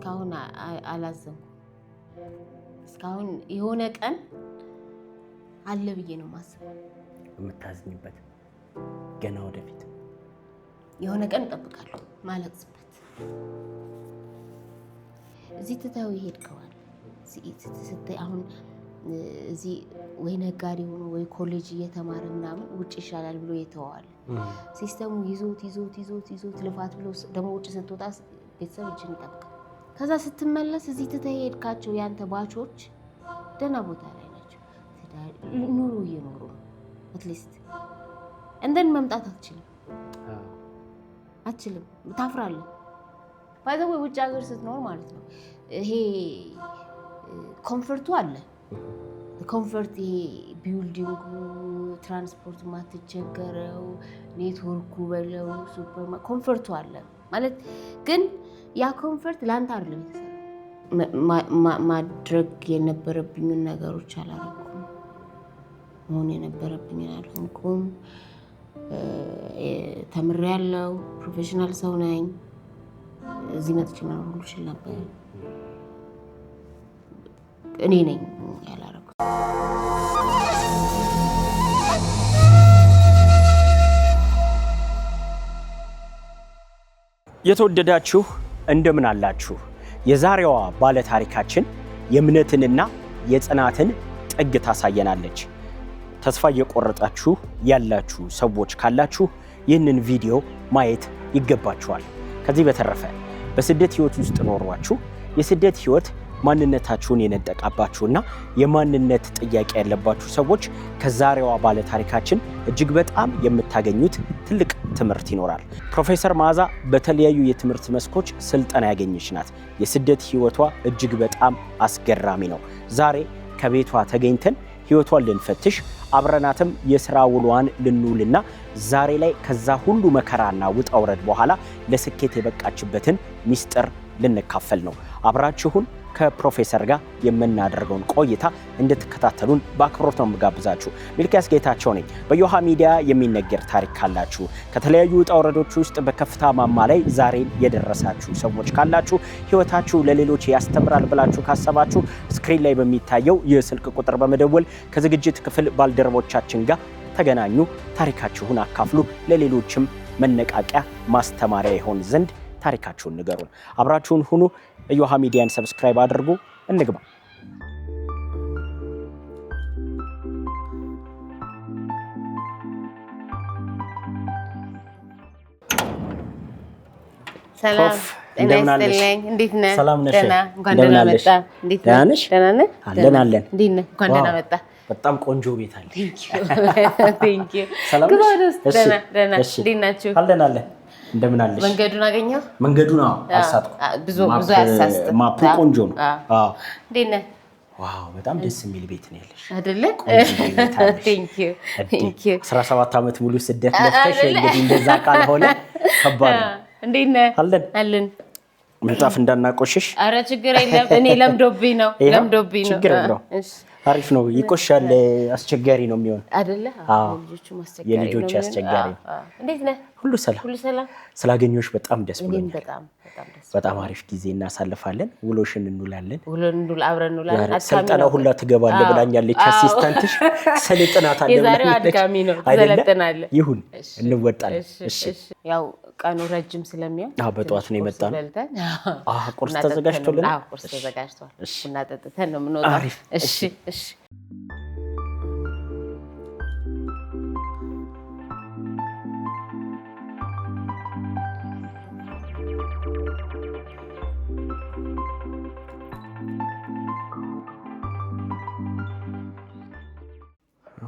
እስካሁን አላዘንኩም። እስካሁን የሆነ ቀን አለ ብዬ ነው ማስበው። የምታዝኝበት ገና ወደፊት የሆነ ቀን እጠብቃለሁ ማለቅስበት። እዚህ ትተው ይሄድከዋል። እዚህ አሁን እዚህ ወይ ነጋዴ ሆኖ ወይ ኮሌጅ እየተማረ ምናምን ውጭ ይሻላል ብሎ የተዋዋል። ሲስተሙ ይዞት ልፋት ብሎ ደግሞ ውጭ ስትወጣ ቤተሰብ እጅን ይጠብቃል። ከዛ ስትመለስ እዚህ ትተህ ሄድካቸው ያንተ ባቾች ደህና ቦታ ላይ ናቸው። ኑሮ እየኖሩ ነው አትሊስት። እንደን መምጣት አትችልም፣ ታፍራለህ። ባይዘው ውጭ ሀገር ስትኖር ማለት ነው ይሄ ኮምፎርቱ አለ። ኮምፎርት ይሄ ቢልዲንጉ፣ ትራንስፖርት ማትቸገረው፣ ኔትወርኩ በለው ሱፐር ኮምፎርቱ አለ ማለት ግን ያ ኮምፎርት ላንተ አይደለም የተሰራው። ማድረግ የነበረብኝን ነገሮች አላደረኩም። መሆን የነበረብኝን አልሆንኩም። ተምሬያለሁ፣ ፕሮፌሽናል ሰው ነኝ። እዚህ መጥቼ መኖር ሁሉ እችል ነበር። እኔ ነኝ ያላደረኩት። የተወደዳችሁ እንደምን አላችሁ? የዛሬዋ ባለ ታሪካችን የእምነትንና የጽናትን ጥግ ታሳየናለች። ተስፋ እየቆረጣችሁ ያላችሁ ሰዎች ካላችሁ ይህንን ቪዲዮ ማየት ይገባችኋል። ከዚህ በተረፈ በስደት ህይወት ውስጥ ኖሯችሁ የስደት ህይወት ማንነታችሁን የነጠቃባችሁና የማንነት ጥያቄ ያለባችሁ ሰዎች ከዛሬዋ ባለ ታሪካችን እጅግ በጣም የምታገኙት ትልቅ ትምህርት ይኖራል። ፕሮፌሰር መዓዛ በተለያዩ የትምህርት መስኮች ስልጠና ያገኘች ናት። የስደት ህይወቷ እጅግ በጣም አስገራሚ ነው። ዛሬ ከቤቷ ተገኝተን ህይወቷን ልንፈትሽ አብረናትም የሥራ ውሏን ልንውልና ዛሬ ላይ ከዛ ሁሉ መከራና ውጣ ውረድ በኋላ ለስኬት የበቃችበትን ሚስጥር ልንካፈል ነው። አብራችሁን ከፕሮፌሰር ጋር የምናደርገውን ቆይታ እንድትከታተሉን በአክብሮት ነው የምጋብዛችሁ። ሚልኪያስ ጌታቸው ነኝ። በዮሃ ሚዲያ የሚነገር ታሪክ ካላችሁ ከተለያዩ ውጣ ውረዶች ውስጥ በከፍታ ማማ ላይ ዛሬ የደረሳችሁ ሰዎች ካላችሁ ህይወታችሁ ለሌሎች ያስተምራል ብላችሁ ካሰባችሁ ስክሪን ላይ በሚታየው የስልክ ቁጥር በመደወል ከዝግጅት ክፍል ባልደረቦቻችን ጋር ተገናኙ። ታሪካችሁን አካፍሉ። ለሌሎችም መነቃቂያ ማስተማሪያ ይሆን ዘንድ ታሪካችሁን ንገሩን። አብራችሁን ሁኑ። ዮሃ ሚዲያን ሰብስክራይብ አድርጉ። እንግባ። ሰላም እንደምናለሽ? እንዴት ነህ? ሰላም ነሽ? እንኳን ደህና መጣ። እንዴት ነህ? ደህና ነህ? አለን። እንዴት ነህ? እንኳን ደህና መጣ። በጣም ቆንጆ ቤት አለ። ቴንክ ዩ። ግባ ውስጥ። ደህና እንዴት ናችሁ? አለን። እንደምን አለሽ? መንገዱን አገኘው? መንገዱን አሳጥኩ። ብዙ ያሳስተ ማፑ ቆንጆ ነው። እንዴት ነህ? ዋው በጣም ደስ የሚል ቤት ነው ያለሽ። አይደለ? ቴንክ ዩ። 17 ዓመት ሙሉ ስደት ለፍተሽ እንግዲህ እንደዛ ካልሆነ ከባድ ነው። እንዴት ነህ? አለን። ምንጣፍ እንዳናቆሽሽ። ኧረ ችግር የለም። እኔ ለምዶብኝ ነው። ችግር የለውም። አሪፍ ነው። ይቆሻል፣ አስቸጋሪ ነው የሚሆን አይደለ? የልጆች አስቸጋሪ ነው። እንዴት ነህ? ሁሉ ሰላም። ስላገኘሁሽ በጣም ደስ ብሎኛል። በጣም አሪፍ ጊዜ እናሳልፋለን። ውሎሽን እንውላለን። አብረን እንውላለን። ስልጠና ሁላ ትገባለህ ብላኛለች አሲስታንትሽ። ሰልጥናት አለ። የዛሬው አድካሚ ነው። ትሰለጥናለህ። ይሁን፣ እንወጣለን። እሺ። ያው ቀኑ ረጅም ስለሚሆን በጠዋት ነው የመጣነው። ቁርስ ተዘጋጅቶልናል። ቁርስ ተዘጋጅቷል። ቡና ጠጥተን ነው የምንወጣው። እሺ።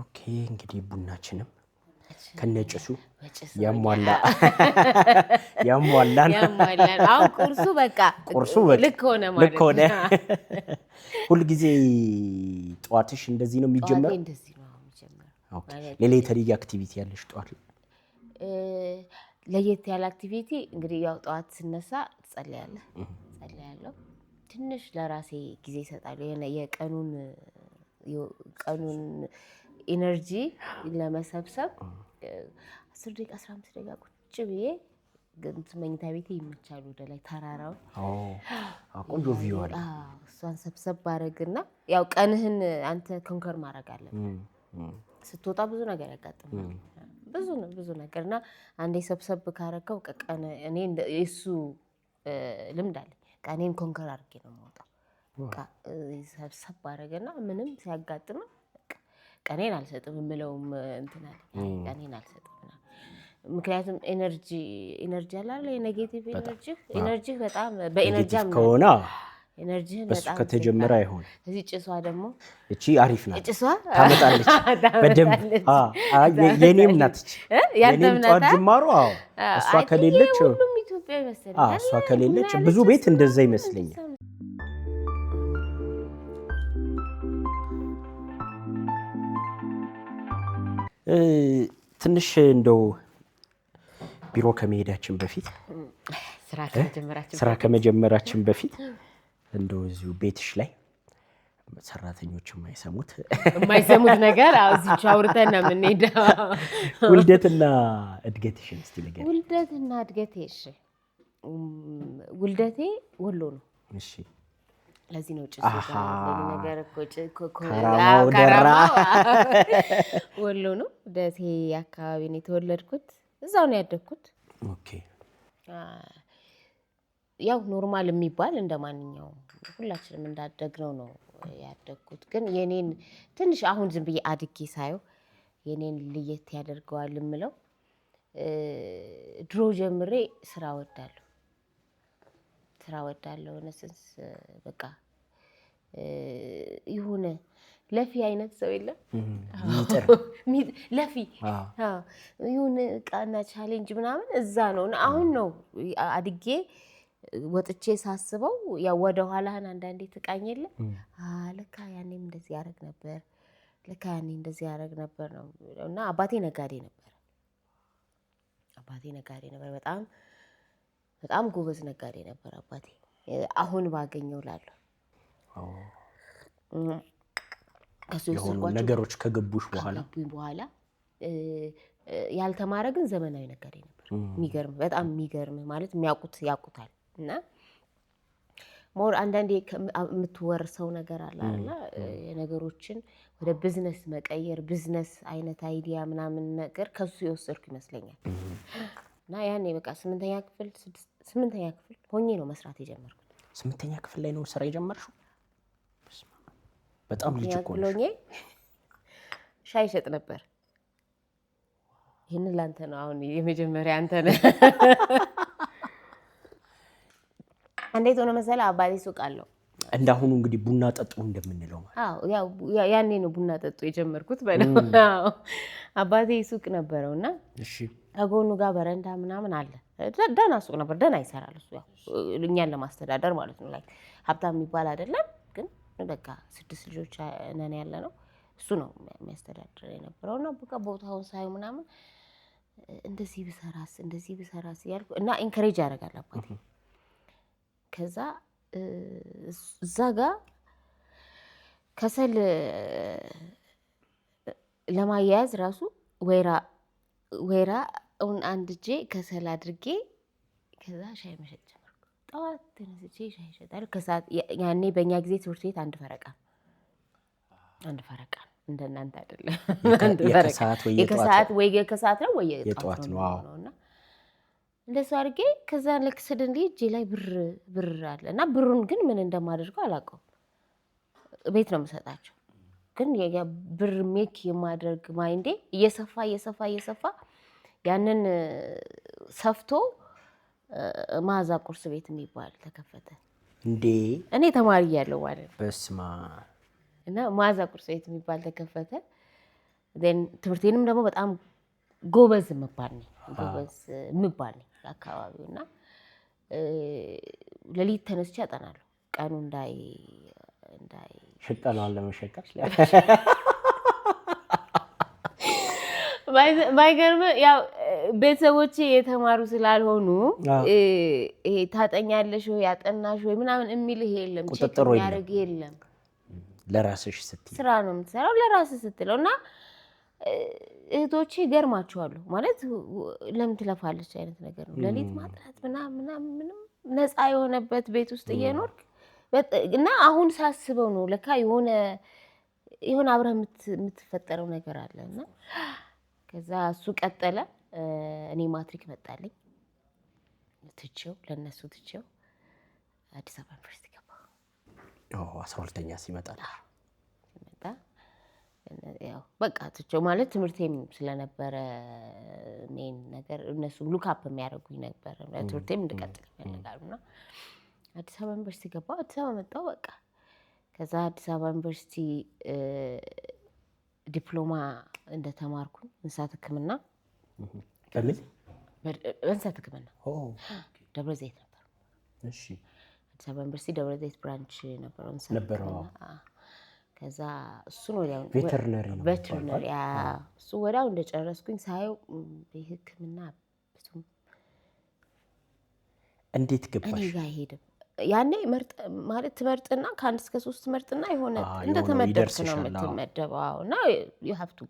ኦኬ፣ እንግዲህ ቡናችንም ከነጭሱ ያሟላን። አሁን ቁርሱ ልክ ሆነ ማለት ነው። ሁልጊዜ ጠዋትሽ እንደዚህ ነው የሚጀመረው? እንደዚህ ነው የሚጀመረው። ኦኬ። ሌላ የተለየ አክቲቪቲ ያለሽ ጠዋት? ለየት ያለ አክቲቪቲ እንግዲህ ያው ጠዋት ስነሳ ጸልያለሁ። ትንሽ ለራሴ ጊዜ እሰጣለሁ። የቀኑን ኢነርጂ ለመሰብሰብ 10 ደቂቃ 15 ደቂቃ ቁጭ ብዬ መኝታ ቤቴ ይመቻል ወደ ላይ ተራራው ቆንጆ ቪው አለ እሷን ሰብሰብ ባረግና ያው ቀንህን አንተ ኮንከር ማድረግ አለብህ ስትወጣ ብዙ ነገር ያጋጥማል ብዙ ነገርና አንዴ ሰብሰብ ካረከው ቀን እኔ እሱ ልምድ አለኝ ቀኔን ኮንከር አድርጌ ነው የምወጣው ሰብሰብ ባረገና ምንም ሲያጋጥም ቀኔን አልሰጥም ምለውም እንትና ቀኔን አልሰጥም ምክንያቱም ኤነርጂ አላለ የኔጌቲቭ ኤነርጂ በጣም በኤነርጂ ከሆነ ኤነርጂን በጣም ከተጀመረ አይሆን እዚህ ጭሷ ደግሞ እቺ አሪፍ ናት ጭሷ ታመጣለች በደንብ የኔም ናት የኔም ጧት ጅማሩ እሷ ከሌለች ሁሉም ኢትዮጵያ ይመስላል እሷ ከሌለች ብዙ ቤት እንደዛ ይመስለኛል ትንሽ እንደው ቢሮ ከመሄዳችን በፊት ስራ ከመጀመራችን በፊት እንደው እዚሁ ቤትሽ ላይ ሰራተኞች የማይሰሙት ነገር እዚሁ አውርተን ነው የምንሄደው ውልደትና እድገትሽን እስቲ ንገሪኝ ውልደትና እድገቴ ውልደቴ ወሎ ነው እሺ ለዚህ ነው ጭስ ነገር ደራ ወሎ ነው ደሴ አካባቢ ነው የተወለድኩት እዛው ነው ያደግኩት ኦኬ ያው ኖርማል የሚባል እንደማንኛውም ሁላችንም እንዳደግነው ነው ያደግኩት ግን የኔን ትንሽ አሁን ዝም ብዬ አድጌ ሳየው የኔን ለየት ያደርገዋል የምለው ድሮ ጀምሬ ስራ ወዳለሁ ነስንስ በቃ ይሁን ለፊ አይነት ሰው የለም ለፊ ይሁን ቃና ቻሌንጅ ምናምን እዛ ነውና አሁን ነው አድጌ ወጥቼ ሳስበው ያው ወደ ኋላህን አንዳንዴ ትቃኝ የለ ለካ ያኔም እንደዚህ ያረግ ነበር ነው እና አባቴ ነጋዴ ነበር በጣም ጎበዝ ነጋዴ ነበር አባቴ አሁን ባገኘው ላለው ነገሮች ከገቡሽ በኋላ ያልተማረ ግን ዘመናዊ ነጋዴ ነበር በጣም የሚገርም ማለት የሚያውቁት ያውቁታል እና ሞር አንዳንዴ የምትወርሰው ነገር አለ አይደል የነገሮችን ወደ ቢዝነስ መቀየር ቢዝነስ አይነት አይዲያ ምናምን ነገር ከሱ የወሰድኩ ይመስለኛል እና ያኔ በቃ 8ኛ ክፍል ሆኜ ነው መስራት የጀመርኩት 8ኛ ክፍል ላይ ነው ስራ የጀመርሽው በጣም ልጅ እኮ ነሽ ሻይ ሸጥ ነበር ይሄን ላንተ ነው አሁን የመጀመሪያ አንተ ነህ እንዴት ሆነ መሰለህ አባቴ ሱቅ አለው እንዳሁኑ እንግዲህ ቡና ጠጡ እንደምንለው ማለት ያው ያኔ ነው ቡና ጠጡ የጀመርኩት በለው አባቴ ሱቅ ነበረውና እሺ አጎኑ ጋር በረንዳ ምናምን አለ ደህና ሱቅ ነበር ደህና ይሰራል እሱ ያው እኛን ለማስተዳደር ማለት ነው ላይ ሀብታም የሚባል አይደለም ግን በቃ 6 ልጆች ነን ያለ ነው እሱ ነው የሚያስተዳድር የነበረውና በቃ ቦታውን ሳይ ምናምን እንደዚህ ብሰራስ ያልኩ እና ኢንከሬጅ ያደርጋል አባቴ ከዛ እዛ ጋር ከሰል ለማያያዝ ራሱ ወይራ አንድ እጄ ከሰል አድርጌ ከዛ ሻይ መሸጥ ጀመርኩ ጠዋት ተነስቼ ሻይ እሸጣለሁ ከሰዓት ያኔ በእኛ ጊዜ ትምህርት ቤት አንድ ፈረቃ እንደናንተ አይደለም የከሰዓት ነው ወይ የጠዋት ነውና እንደሱ አድርጌ ከዛ ልክ ስድንዴ እጄ ላይ ብር አለ እና ብሩን ግን ምን እንደማደርገው አላውቀውም ቤት ነው የምሰጣቸው ግን ብር ሜክ የማደርግ ማይንዴ እየሰፋ ያንን ሰፍቶ ማዛ ቁርስ ቤት የሚባል ተከፈተ እንዴ እኔ ተማሪ ያለው ማለት በስማ እና ማዛ ቁርስ ቤት የሚባል ተከፈተ ትምህርቴንም ደግሞ በጣም ጎበዝ መባል ነው አካባቢውና ለሊት ተነስቼ አጠናለሁ ቀኑ እንዳይ ሽቀናል ለመሸቀር ባይገርም ያው ቤተሰቦቼ የተማሩ ስላልሆኑ ይሄ ታጠኛለሽ ወይ ያጠናሽ ወይ ምናምን የሚል ይሄ የለም ቼክ ያደርግ የለም ለራስሽ ስትይ ስራ ነው የምትሰራው ለራስሽ ስትለውና እህቶቼ ገርማቸዋለሁ ማለት ለምን ትለፋለች አይነት ነገር ነው። ለሊት ማጥናት ምናምን ምንም ነፃ የሆነበት ቤት ውስጥ እየኖርክ እና አሁን ሳስበው ነው ለካ የሆነ አብረህ የምትፈጠረው ነገር አለና ከዛ እሱ ቀጠለ። እኔ ማትሪክ መጣልኝ ትቼው ለነሱ ትቼው አዲስ አበባ ዩኒቨርሲቲ ገባሁ። 12ኛ ሲመጣ ያው በቃ ትቼው ማለት ትምህርቴም ስለነበረ እኔን ነገር እነሱም ሉክአፕ የሚያደርጉኝ ነበር ትምህርቴም እንድቀጥል ይፈልጋሉና አዲስ አበባ ዩኒቨርሲቲ ገባሁ። አዲስ አበባ መጣሁ በቃ ከዛ አዲስ አበባ ዩኒቨርሲቲ ዲፕሎማ እንደተማርኩኝ እንስሳት ሕክምና በምን እንስሳት ሕክምና ደብረ ዘይት ነበር። እሺ አዲስ አበባ ዩኒቨርሲቲ ደብረ ዘይት ብራንች ነበር እንስሳት ሕክምና። ከዛ እሱን ወዲያው ቬተርነሪ እሱ ወዲያው እንደጨረስኩኝ ሳየው በሕክምና ብዙም እንዴት ገባሽ? እኔ ጋር አይሄድም። ያኔ ማለት ትመርጥና ከ1 እስከ 3 ትመርጥና የሆነ እንደተመደብክ ነው የምትመደበው እና you have to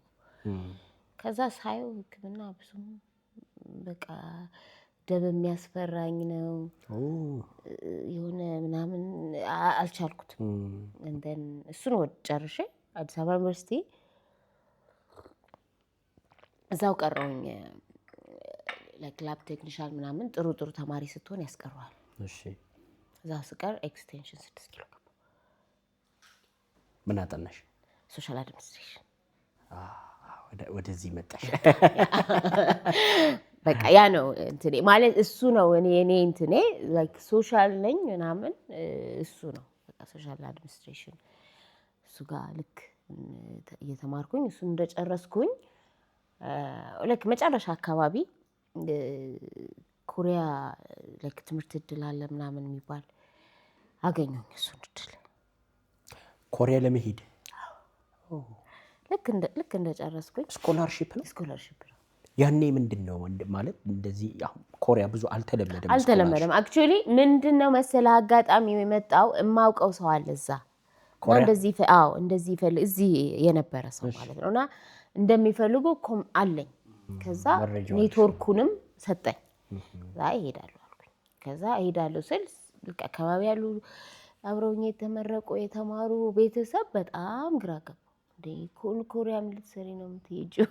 ከዛ ሳየው ሕክምና ብዙም በቃ ደም የሚያስፈራኝ ነው የሆነ ምናምን አልቻልኩትም። እንደን እሱን ጨርሼ አዲስ አበባ ዩኒቨርሲቲ እዛው ቀረውኝ። ላብ ቴክኒሻል ምናምን ጥሩ ተማሪ ስትሆን ያስቀረዋል። እሺ እዛው ስቀር ኤክስቴንሽን 6 ኪሎ ገባ። ምን አጠናሽ? ሶሻል አድሚኒስትሬሽን። ወደዚህ መጣሽ? በቃ ያ ነው እንትኔ ማለት እሱ ነው እኔ እንትኔ ላይክ ሶሻል ነኝ ምናምን እሱ ነው በቃ ሶሻል አድሚኒስትሬሽን እሱ ጋር ልክ እየተማርኩኝ እሱን እንደጨረስኩኝ ልክ መጨረሻ አካባቢ ኮሪያ ላይክ ትምህርት እድል አለ ምናምን የሚባል አገኘሁኝ። እሱን እድል ኮሪያ ለመሄድ ልክ እንደጨረስኩኝ ስኮላርሺፕ ነው። ያኔ ምንድነው ማለት እንደዚህ ኮሪያ ብዙ አልተለመደም። አክቹሊ ምንድነው መሰለህ አጋጣሚው የመጣው የማውቀው ሰው አለ እዛ እንደዚህ እዚህ የነበረ ሰው ማለት ነውና እንደሚፈልጉ አለኝ። ከዛ ኔትወርኩንም ሰጠኝ። ዛይ ሄዳለሁ አልኩኝ። ከዛ ሄዳለሁ ስል አካባቢ ያሉ አብረውኝ የተመረቁ የተማሩ ቤተሰብ በጣም ግራ ገባ። ኮሪያ ምን ልትሰሪ ነው የምትሄጂው?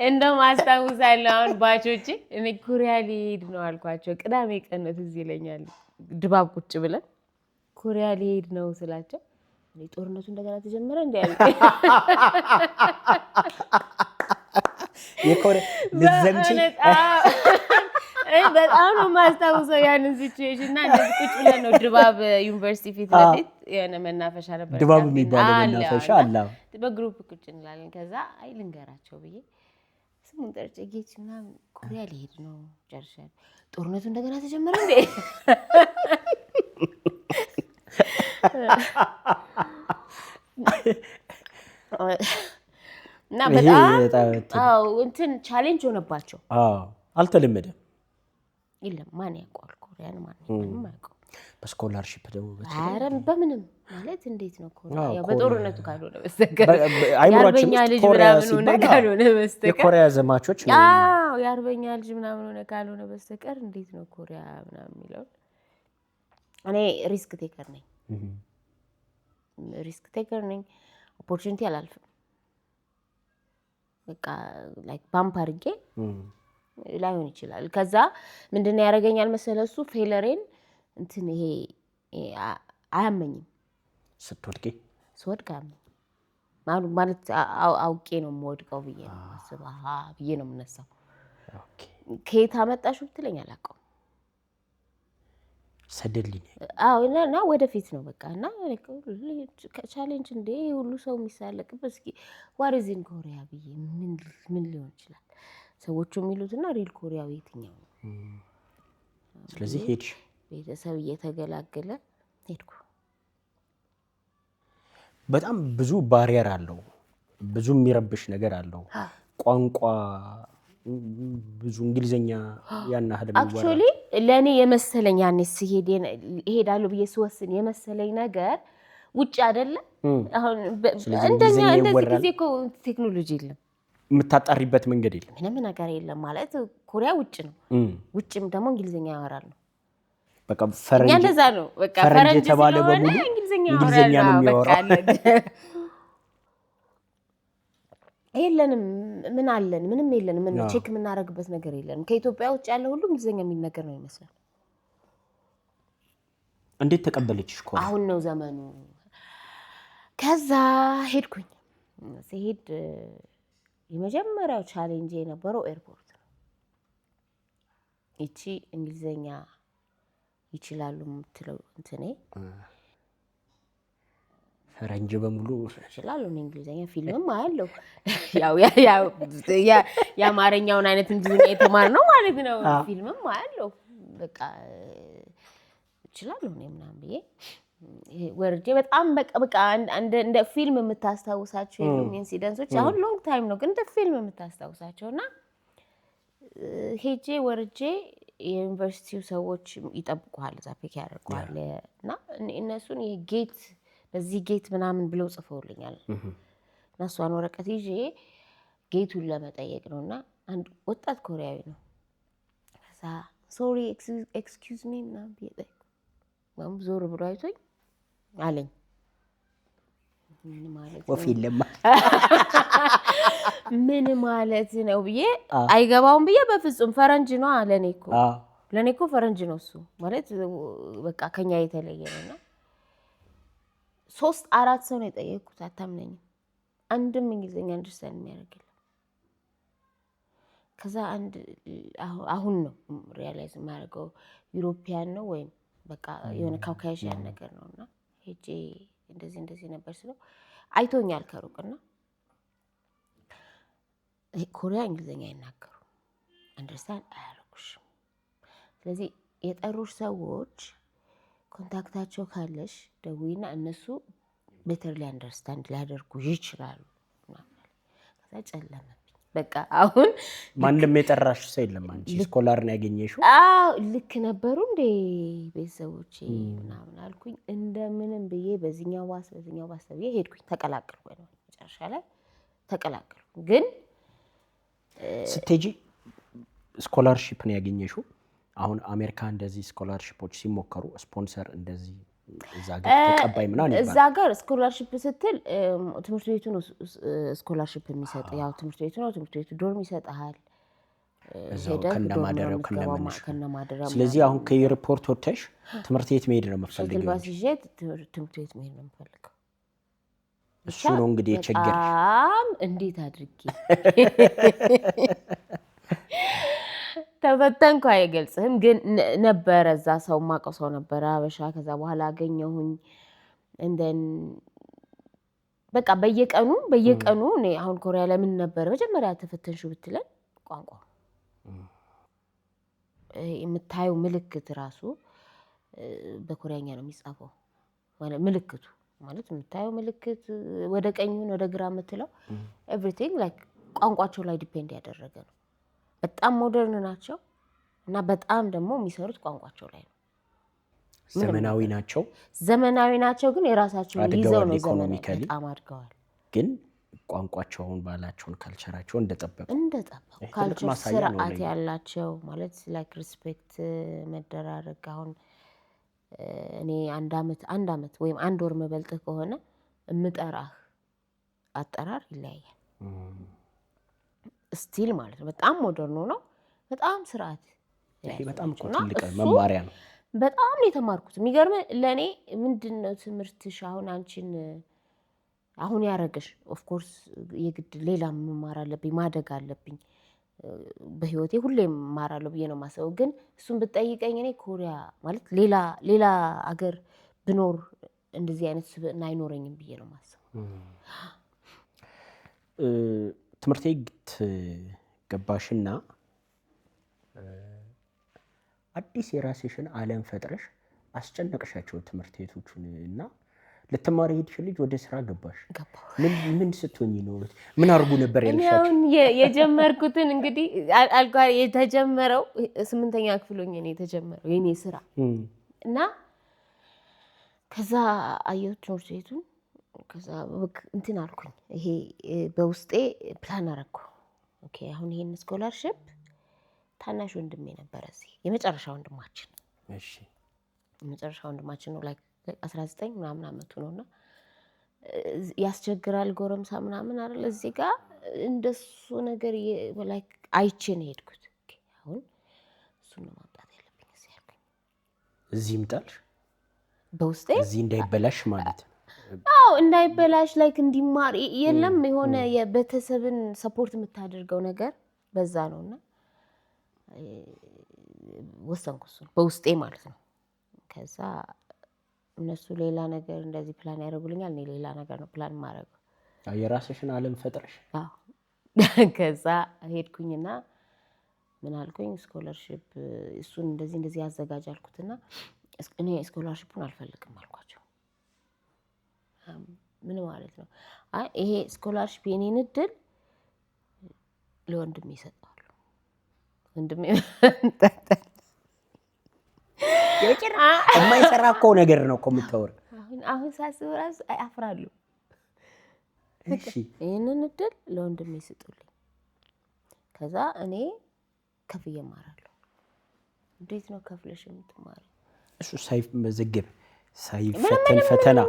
እንደውም አስታውሳለሁ አሁን ባቾቼ እኔ ኮሪያ ሊሄድ ነው አልኳቸው። ቅዳሜ ቀን ትዝ ይለኛል ድባብ ቁጭ ብለን ኮሪያ ሊሄድ ነው ስላቸው እኔ ጦርነቱ እንደገና ተጀመረ እንዴ ያሉት የኮሪያ ልዘምቺ በጣም ነው የማስታውሰው ያንን ሲቹዌሽን እና እንደዚህ ቁጭ ብለን ነው ድባብ ዩኒቨርሲቲ ፊት ለፊት የሆነ መናፈሻ ነበር ድባብ የሚባለው መናፈሻ አለ በግሩፕ ቁጭ እንላለን። ከዛ አይ ልንገራቸው ብዬ ስሙን ጠርጬ ጌች ምናምን ኮሪያ ሊሄድ ነው ጨርሻለሁ ጦርነቱ እንደገና ተጀመረ እንዴ እና በጣም እንትን ቻሌንጅ ሆነባቸው። አልተለመደም። የለም ማን ያውቀዋል ኮሪያን ማንም ያውቀው። በስኮላርሺፕ ደግሞ በምንም ማለት እንዴት ነው ኮሪያ ያው በጦርነቱ ካልሆነ በስተቀር የአርበኛ ልጅ ምናምን ሆነ ካልሆነ በስተቀር የኮሪያ ዘማቾች ያው የአርበኛ ልጅ ምናምን ሆነ ካልሆነ በስተቀር እንዴት ነው ኮሪያ ምናምን የሚለው እኔ ሪስክ ቴከር ነኝ። ኦፖርቹኒቲ አላልፍም። በቃ ላይክ ባምፕ አድርጌ ላይሆን ይችላል። ከዛ ምንድነው ያደርገኛል መሰለህ እሱ ፌለሬን እንትን ይሄ አያመኝም። ስወድቅ አያመኝም ማለት አውቄ ነው የምወድቀው ብዬ ነው የማስበው ብዬ ነው የምነሳው። ከየት አመጣሽው ብትለኝ አላውቀውም። ሰደልኝ እና ወደፊት ነው በቃ እና ቻሌንጅ እንደ ሁሉ ሰው የሚሳለቅበት እስኪ ዋት ኢዝ ኢን ኮሪያ ብዬ ምን ሊሆን ይችላል ሰዎቹ የሚሉትና ሪል ኮሪያው የትኛው ነው? ስለዚህ ሄድሽ ቤተሰብ እየተገላገለ ሄድኩ። በጣም ብዙ ባሪየር አለው፣ ብዙ የሚረብሽ ነገር አለው። ቋንቋ ብዙ እንግሊዘኛ ያን ያህል አክቹሊ ለኔ የመሰለኝ ያኔ ሲሄድ እሄዳለሁ ብዬ ስወስን የመሰለኝ ነገር ውጭ አይደለ አሁን እንደኛ እንደዚህ ጊዜ እኮ ቴክኖሎጂ የለም የምታጣሪበት መንገድ የለም ምንም ነገር የለም ማለት ኮሪያ ውጭ ነው ውጭም ደግሞ እንግሊዘኛ ያወራሉ በቃ ፈረንጅ እኛ እንደዛ ነው በቃ ፈረንጅ ተባለ በሙሉ እንግሊዘኛ ነው የሚያወራው የለንም ምን አለን ምንም የለንም ምን ቼክ የምናደርግበት ነገር የለንም ከኢትዮጵያ ውጭ ያለ ሁሉ እንግሊዘኛ የሚነገር ነው ይመስላል እንዴት ተቀበለችሽ ኮሪያ አሁን ነው ዘመኑ ከዛ ሄድኩኝ ሲሄድ የመጀመሪያው ቻሌንጅ የነበረው ኤርፖርት እቺ እንግሊዘኛ ይችላሉ የምትለው እንትኔ ፈረንጅ በሙሉ ይችላሉ እንግሊዘኛ ፊልምም አያለው ያው የአማርኛውን አይነት እንግሊዘኛ የተማር ነው ማለት ነው ፊልምም አያለው በቃ ይችላሉ ምናምን ብዬ ወርጄ በጣም በቃ እንደ ፊልም የምታስታውሳቸው ኢንሲደንቶች አሁን ሎንግ ታይም ነው ግን እንደ ፊልም የምታስታውሳቸውና ሄጄ ወርጄ የዩኒቨርሲቲው ሰዎች ይጠብቁሃል እዛ ፒክ ያደርጉሃል እና እነሱን የጌት በዚህ ጌት ምናምን ብለው ጽፈውልኛል እና እሷን ወረቀት ይዤ ጌቱን ለመጠየቅ ነውና አንድ ወጣት ኮሪያዊ ነው ከዛ ሶሪ ኤክስኪውዝ ሚ ምናምን ብዬ ማም ዞር ብሎ አይቶኝ አለኝ ምን ማለት ወፍ የለም ምን ማለት ነው ብዬ አይገባውም ብዬ በፍጹም ፈረንጅ ነው ለኔ እኮ ፈረንጅ ነው እሱ ማለት በቃ ከኛ የተለየ ነውና 3-4 ሰው ነው የጠየቁት አታምነኝም አንድም እንግሊዘኛ አንደርስታንድ የሚያደርግልኝ ከዛ አንድ አሁን ነው ሪያላይዝ ማድረገው ዩሮፒያን ነው ወይም በቃ የሆነ ካውካዥያን ነገር ነውና ሄጄ እንደዚህ ነበር ስለው አይቶኛል ከሩቅና ኮሪያ እንግሊዘኛ ይናገሩ አንደርስታንድ አያደርጉሽም ስለዚህ የጠሩሽ ሰዎች ኮንታክታቸው ካለሽ ደውይና እነሱ ቤተርሊ አንደርስታንድ ሊያደርጉ ይችላሉ ከዛ ጨለመብኝ በቃ አሁን ማንንም የጠራሽ ሰው የለም አንቺ ስኮላር ነው ያገኘሽው ልክ ነበሩ እንደ ቤተሰቦቼ ምናምን አልኩኝ እንደምንም ብዬ በዚህኛው ባስ ብዬ ሄድኩኝ ተቀላቀልኩ ወይ መጨረሻ ላይ ተቀላቀልኩ ግን ስትሄጂ ስኮላርሺፕ ነው ያገኘሽው አሁን አሜሪካ እንደዚህ ስኮላርሺፖች ሲሞከሩ ስፖንሰር እንደዚህ እዛ ጋር ተቀባይ ምናምን ይባላል እዛ ጋር ስኮላርሺፕ ስትል ትምህርት ቤቱ ነው ስኮላርሺፕ የሚሰጥ ያው ትምህርት ቤቱ ዶርም ይሰጣል ከነማደሪያው ስለዚህ አሁን ከኤርፖርት ወጥተሽ ትምህርት ቤት መሄድ ነው የምትፈልጊው ትምህርት ቤት መሄድ ነው የምፈልገው እሱ ነው እንግዲህ የቸገረሽ እንዴት አድርጌ ተፈተንኩ አይገልጽም ግን ነበር እዛ ሰው ማቀው ሰው ነበር አበሻ ከዛ በኋላ አገኘሁኝ እንደን በቃ በየቀኑ እኔ አሁን ኮሪያ ላይ ምን ነበር መጀመሪያ ተፈተንሹ ብትለን ቋንቋ የምታየው ምልክት ራሱ በኮሪያኛ ነው የሚጻፈው ማለት ምልክቱ ማለት የምታየው ምልክት ወደ ቀኙን ወደ ግራ የምትለው ኤቭሪቲንግ ላይክ ቋንቋቸው ላይ ዲፔንድ ያደረገ ነው በጣም ሞደርን ናቸው እና በጣም ደግሞ የሚሰሩት ቋንቋቸው ላይ ነው ዘመናዊ ናቸው ግን የራሳቸውን ይዘው ነው በጣም አድገዋል ግን ቋንቋቸውን ባላቸውን ካልቸራቸውን እንደጠበቁ ካልቸር ስርዓት ያላቸው ማለት ላይክ ሪስፔክት መደራረግ አሁን እኔ አንድ አመት ወይም አንድ ወር መበልጥ ከሆነ እምጠራህ አጠራር ይለያያል ስቲል ማለት ነው በጣም ሞደርን ነው በጣም ስርዓት በጣም ትልቅ መማሪያ ነው በጣም የተማርኩት የሚገርም ለኔ ምንድነው ትምህርትሽ አሁን አንቺን አሁን ያረጋሽ ኦፍ ኮርስ የግድ ሌላ መማር አለብኝ ማደግ አለብኝ በህይወቴ ሁሌም ማራለሁ ብዬ ነው ማሰው ግን እሱን ብትጠይቀኝ እኔ ኮሪያ ማለት ሌላ አገር ብኖር እንደዚህ አይነት ስብዕና አይኖረኝም ብዬ ነው ማሰው ትምህርት ቤት ገባሽና አዲስ የራስሽን ዓለም ፈጥረሽ አስጨነቅሻቸው ትምህርት ቤቶቹንና ለተማሪ ሄድሽ ልጅ ወደ ስራ ገባሽ ምን ስትሆኚ ነው ምን አርጉ ነበር ያልሻቸው የጀመርኩትን እንግዲህ አልኳር የተጀመረው 8ኛ ክፍል ሆኜ ነው የተጀመረው የኔ ስራ እና ከዛ አየሁት ትምህርት ቤቱን። ከዛ እንትን አልኩኝ። ይሄ በውስጤ ፕላን አደረኩ። ኦኬ አሁን ይሄን ስኮላርሺፕ ታናሽ ወንድሜ ነበረ እዚህ የመጨረሻ ወንድማችን። እሺ የመጨረሻ ወንድማችን ነው ላይ 19 ምናምን አመቱ ነውና ያስቸግራል ጎረምሳ ምናምን አይደል እዚህ ጋር እንደሱ ነገር ላይክ አይቼ ነው ሄድኩት። አሁን እሱን ነው ማምጣት ያለብኝ እዚህ ያልኩኝ። እዚህ ይምጣልሽ በውስጤ እዚህ እንዳይበላሽ ማለት ነው። አዎ እንዳይበላሽ ላይክ እንዲማር የለም የሆነ የቤተሰብን ሰፖርት የምታደርገው ነገር በዛ ነውና ወሰንኩ እሱን በውስጤ ማለት ነው። ከዛ እነሱ ሌላ ነገር እንደዚህ ፕላን ያደርጉልኛል፣ እኔ ሌላ ነገር ነው ፕላን ማድረገው። የራስሽን ዓለም ፈጥረሽ። አዎ ከዛ ሄድኩኝና ምን አልኩኝ ስኮላርሺፕ እሱን እንደዚህ ያዘጋጅ አልኩትና እኔ ስኮላርሺፑን አልፈልግም አልኳቸው። ምን ማለት ነው? አይ ይሄ ስኮላርሺፕ የኔን እድል ለወንድሜ ይሰጣሉ። ወንድሜ የማይሰራ እኮ ነገር ነው እኮ የምታወራው። አሁን ሳስበው እራሱ አፍራለሁ። እሺ ይሄንን እድል ለወንድሜ ይስጡልኝ፣ ከዛ እኔ ከፍዬ እማራለሁ። እንዴት ነው ከፍለሽ የምትማሪው? እሱ ሳይመዘገብ ሳይፈተን ፈተና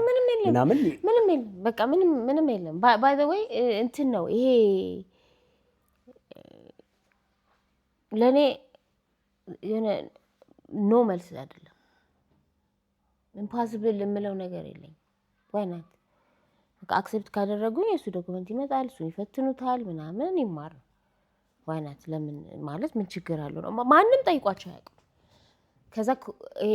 ምናምን ምንም የለም። በቃ ምንም የለም። ባይ ዘ ወይ እንትን ነው ይሄ ለኔ የሆነ ኖ መልስ አይደለም። ኢምፖሲብል የምለው ነገር የለኝም። ዋይ ናት በቃ አክሴፕት ካደረጉኝ የሱ ዶክመንት ይመጣል፣ እሱ ይፈትኑታል ምናምን ይማር ነው። ዋይ ናት ለምን ማለት ምን ችግር አለው ነው። ማንም ጠይቋቸው አያውቅም። ከዛ ይሄ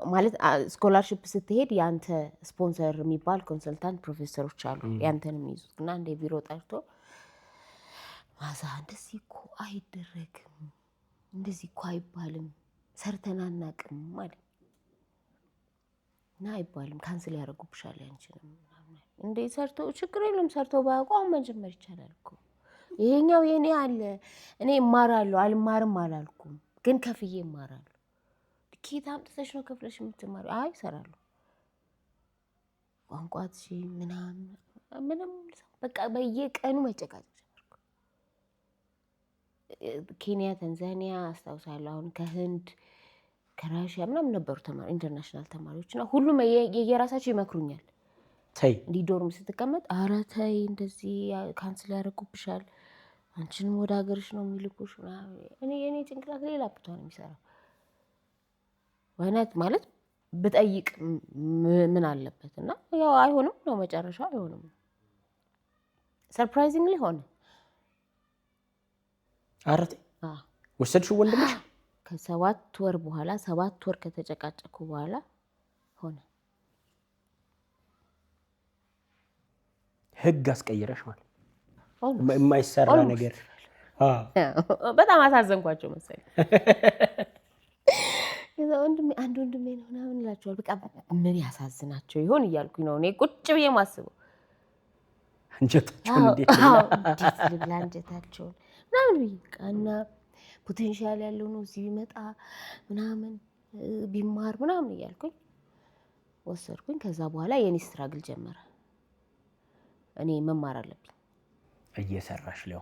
ማለት ስኮላርሺፕ ስትሄድ ያንተ ስፖንሰር የሚባል ኮንሰልታንት ፕሮፌሰሮች አሉ ያንተን የሚይዙት እና እንደ ቢሮ ጠርቶ ማዛ እንደዚህ እኮ አይደረግም፣ እንደዚህ እኮ አይባልም፣ ሰርተን አናውቅም ማለት እና አይባልም፣ ካንስል ያደርጉብሻል ያንቺንም እንደ ሰርቶ ችግር የለም ሰርቶ ባያውቁ መጀመር ይቻላል እኮ ይሄኛው የኔ አለ እኔ እማራለሁ አልማርም አላልኩም፣ ግን ከፍዬ እማራለሁ። ኬት አምጥተሽ ነው ከፍለሽ የምትማሪው? አይ እሰራለሁ ቋንቋት ምንም በቃ በየቀኑ መጨቃጨቅ ጀመርኩ። ኬንያ፣ ታንዛኒያ አስታውሳለሁ። አሁን ከህንድ ከራሽያ ምናምን ነበሩ ተማሪ ኢንተርናሽናል ተማሪዎች እና ሁሉም የየራሳቸው ይመክሩኛል። ተይ እንዲህ ዶርም ስትቀመጥ ኧረ ተይ እንደዚህ ካንስል ያደርጉብሻል፣ አንቺንም ወደ ሀገርሽ ነው የሚልኩሽ። እኔ ጭንቅላት ሌላ ብቷ ነው የሚሰራው። ወይነት ማለት ብጠይቅ ምን አለበት? እና ያው አይሆንም ነው መጨረሻው አይሆንም። ሰርፕራይዚንግሊ ሆነ። አረቴ ወሰድሽው ወንድምሽ? ከ7 ወር በኋላ 7 ወር ከተጨቃጨኩ በኋላ ሆነ። ህግ አስቀይረሽ ማለት የማይሰራ ነገር። በጣም አሳዘንኳቸው መሰለኝ። አንድ ወንድሜ ነው ምናምን እላቸዋለሁ። በቃ ምን ያሳዝናቸው ይሆን እያልኩኝ ነው እኔ ቁጭ ብዬ ማስበው። አንጀታቸውን እንዴት ልብላ አንጀታቸውን ምናምን ብዬ እና ፖቴንሻል ያለው ነው እዚህ ቢመጣ ምናምን ቢማር ምናምን እያልኩኝ ወሰድኩኝ። ከዛ በኋላ የኔ ስትራግል ጀመረ። እኔ መማር አለብኝ። እየሰራሽ ነው?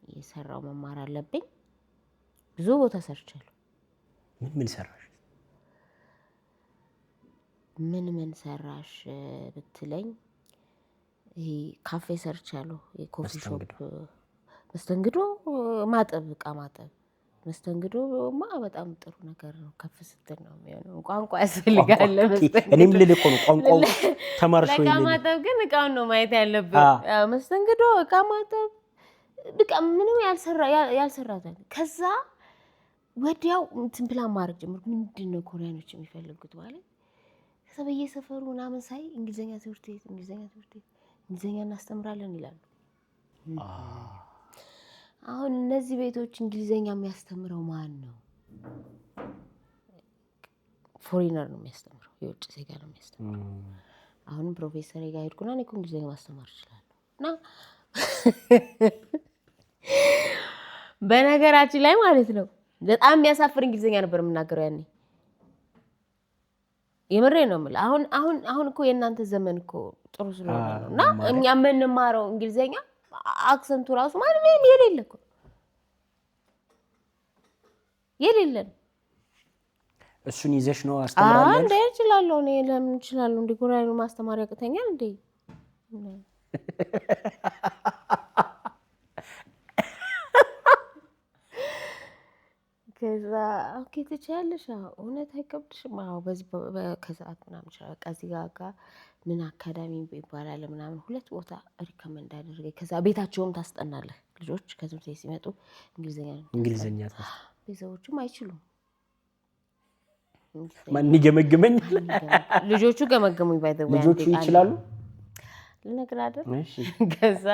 እየሰራው መማር አለብኝ። ብዙ ቦታ ሰርቻለሁ። ምን ሰራሽ? ምን ሰራሽ ብትለኝ ይሄ ካፌ ሰርቻለሁ። የኮፊ ሾፕ መስተንግዶ፣ ማጠብ፣ እቃ ማጠብ። መስተንግዶማ በጣም ጥሩ ነገር ነው። ከፍ ስትል ነው የሚሆነው። ቋንቋ ያስፈልጋል ለመስተንግዶ። እኔም ልል እኮ ነው ቋንቋው ተማርሽ ወይ? እቃ ማጠብ ግን እቃውን ነው ማየት ያለብን። መስተንግዶ፣ እቃ ማጠብ በቃ ምንም ያልሰራታል። ከዛ ወዲያው እንትን ብላ ማድረግ ጀመርኩ። ምንድን ነው ኮሪያኖች የሚፈልጉት ማለት ከዛ በየሰፈሩ ምናምን ሳይ እንግሊዝኛ ትምህርት ቤት እንግሊዝኛ እናስተምራለን ይላሉ። አሁን እነዚህ ቤቶች እንግሊዝኛ የሚያስተምረው ማን ነው? ፎሪነር ነው የሚያስተምረው፣ የውጭ ዜጋ ነው የሚያስተምረው። አሁንም ፕሮፌሰር ጋር ሄድኩና እኔ እኮ እንግሊዝኛ ማስተማር እችላለሁ እና በነገራችን ላይ ማለት ነው በጣም የሚያሳፍር እንግሊዝኛ ነበር የምናገረው ያኔ። የምሬ ነው የምልህ። አሁን እኮ የእናንተ ዘመን እኮ ጥሩ ስለሆነ ነው እና እኛ የምንማረው እንግሊዘኛ አክሰንቱ ራሱ ማለት የሌለ እኮ የሌለን እሱን ይዘሽ ነው አስተምራለሁ እንዴ? እችላለሁ እኔ ለምን እችላለሁ እንዴ? ኮሪያኑ ማስተማር ያቅተኛል እንዴ? ከዛ ኦኬ ትችያለሽ? እውነት አይከብድሽም? በዚህ ከሰዓት ምናምን በቃ እዚህ ጋር ምን አካዳሚ ይባላል ምናምን 2 ቦታ ሪከመንድ አደረገ። ከዛ ቤታቸውም ታስጠናለህ። ልጆች ከትምህርት ቤት ሲመጡ እንግሊዘኛ ቤተሰቦቹም አይችሉም። ማን ይገመግመኝ? ልጆቹ ገመገሙኝ። ልጆቹ ይችላሉ ልነግርህ አይደል? ከዛ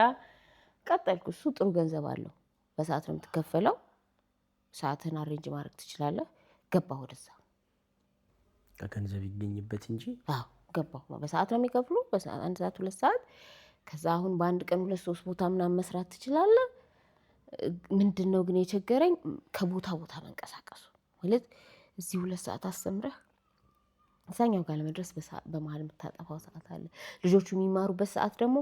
ቀጠልኩ። እሱ ጥሩ ገንዘብ አለው። በሰዓት ነው የምትከፈለው። ሰዓትን አሬንጅ ማድረግ ትችላለህ። ገባሁ ወደዛ። ከገንዘብ ይገኝበት እንጂ ገባሁ። በሰዓት ነው የሚከፍሉ። በሰዓት 1 ሰዓት 2 ሰዓት። ከዛ አሁን በአንድ ቀን 2-3 ቦታ ምናምን መስራት ትችላለህ። ምንድነው ግን የቸገረኝ ከቦታ ቦታ መንቀሳቀሱ ማለት እዚህ 2 ሰዓት አስተምረህ እዛኛው ጋር ለመድረስ በመሀል የምታጠፋው ሰዓት አለ። ልጆቹ የሚማሩበት ሰዓት ደግሞ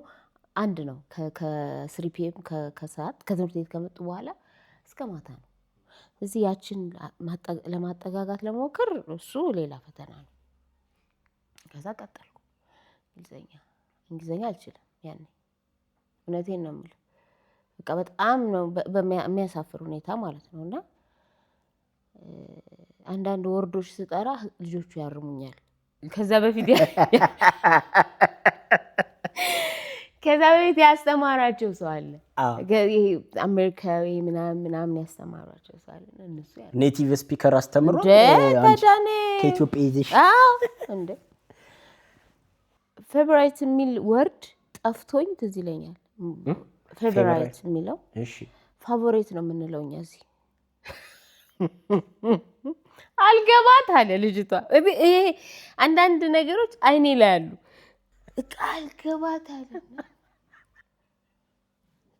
አንድ ነው። ከ3 ፒኤም ከሰዓት ከትምህርት ቤት ከመጡ በኋላ እስከ ማታ ነው። እዚህ ያችን ለማጠጋጋት ለመሞከር እሱ ሌላ ፈተና ነው። ከዛ ቀጠልኩ። እንግሊዘኛ አልችልም ያኔ። እውነቴን ነው የምልህ። በቃ በጣም ነው በሚያሳፍር ሁኔታ ማለት ነው። እና አንዳንድ ወርዶች ስጠራ ልጆቹ ያርሙኛል። ከዛ በፊት ያስተማራቸው ሰው አለ። ይሄ አሜሪካዊ ምናምን ያስተማራቸው ሰው አለ። እነሱ ኔቲቭ ስፒከር አስተምሮ ከኢትዮጵያ ይዘሽ እንደ ፌቨራይት የሚል ወርድ ጠፍቶኝ ትዝ ይለኛል። ፌቨራይት የሚለው ፋቮሬት ነው የምንለው እኛ እዚህ። አልገባት አለ ልጅቷ። ይሄ አንዳንድ ነገሮች አይኔ ላይ አሉ። አልገባት አለ።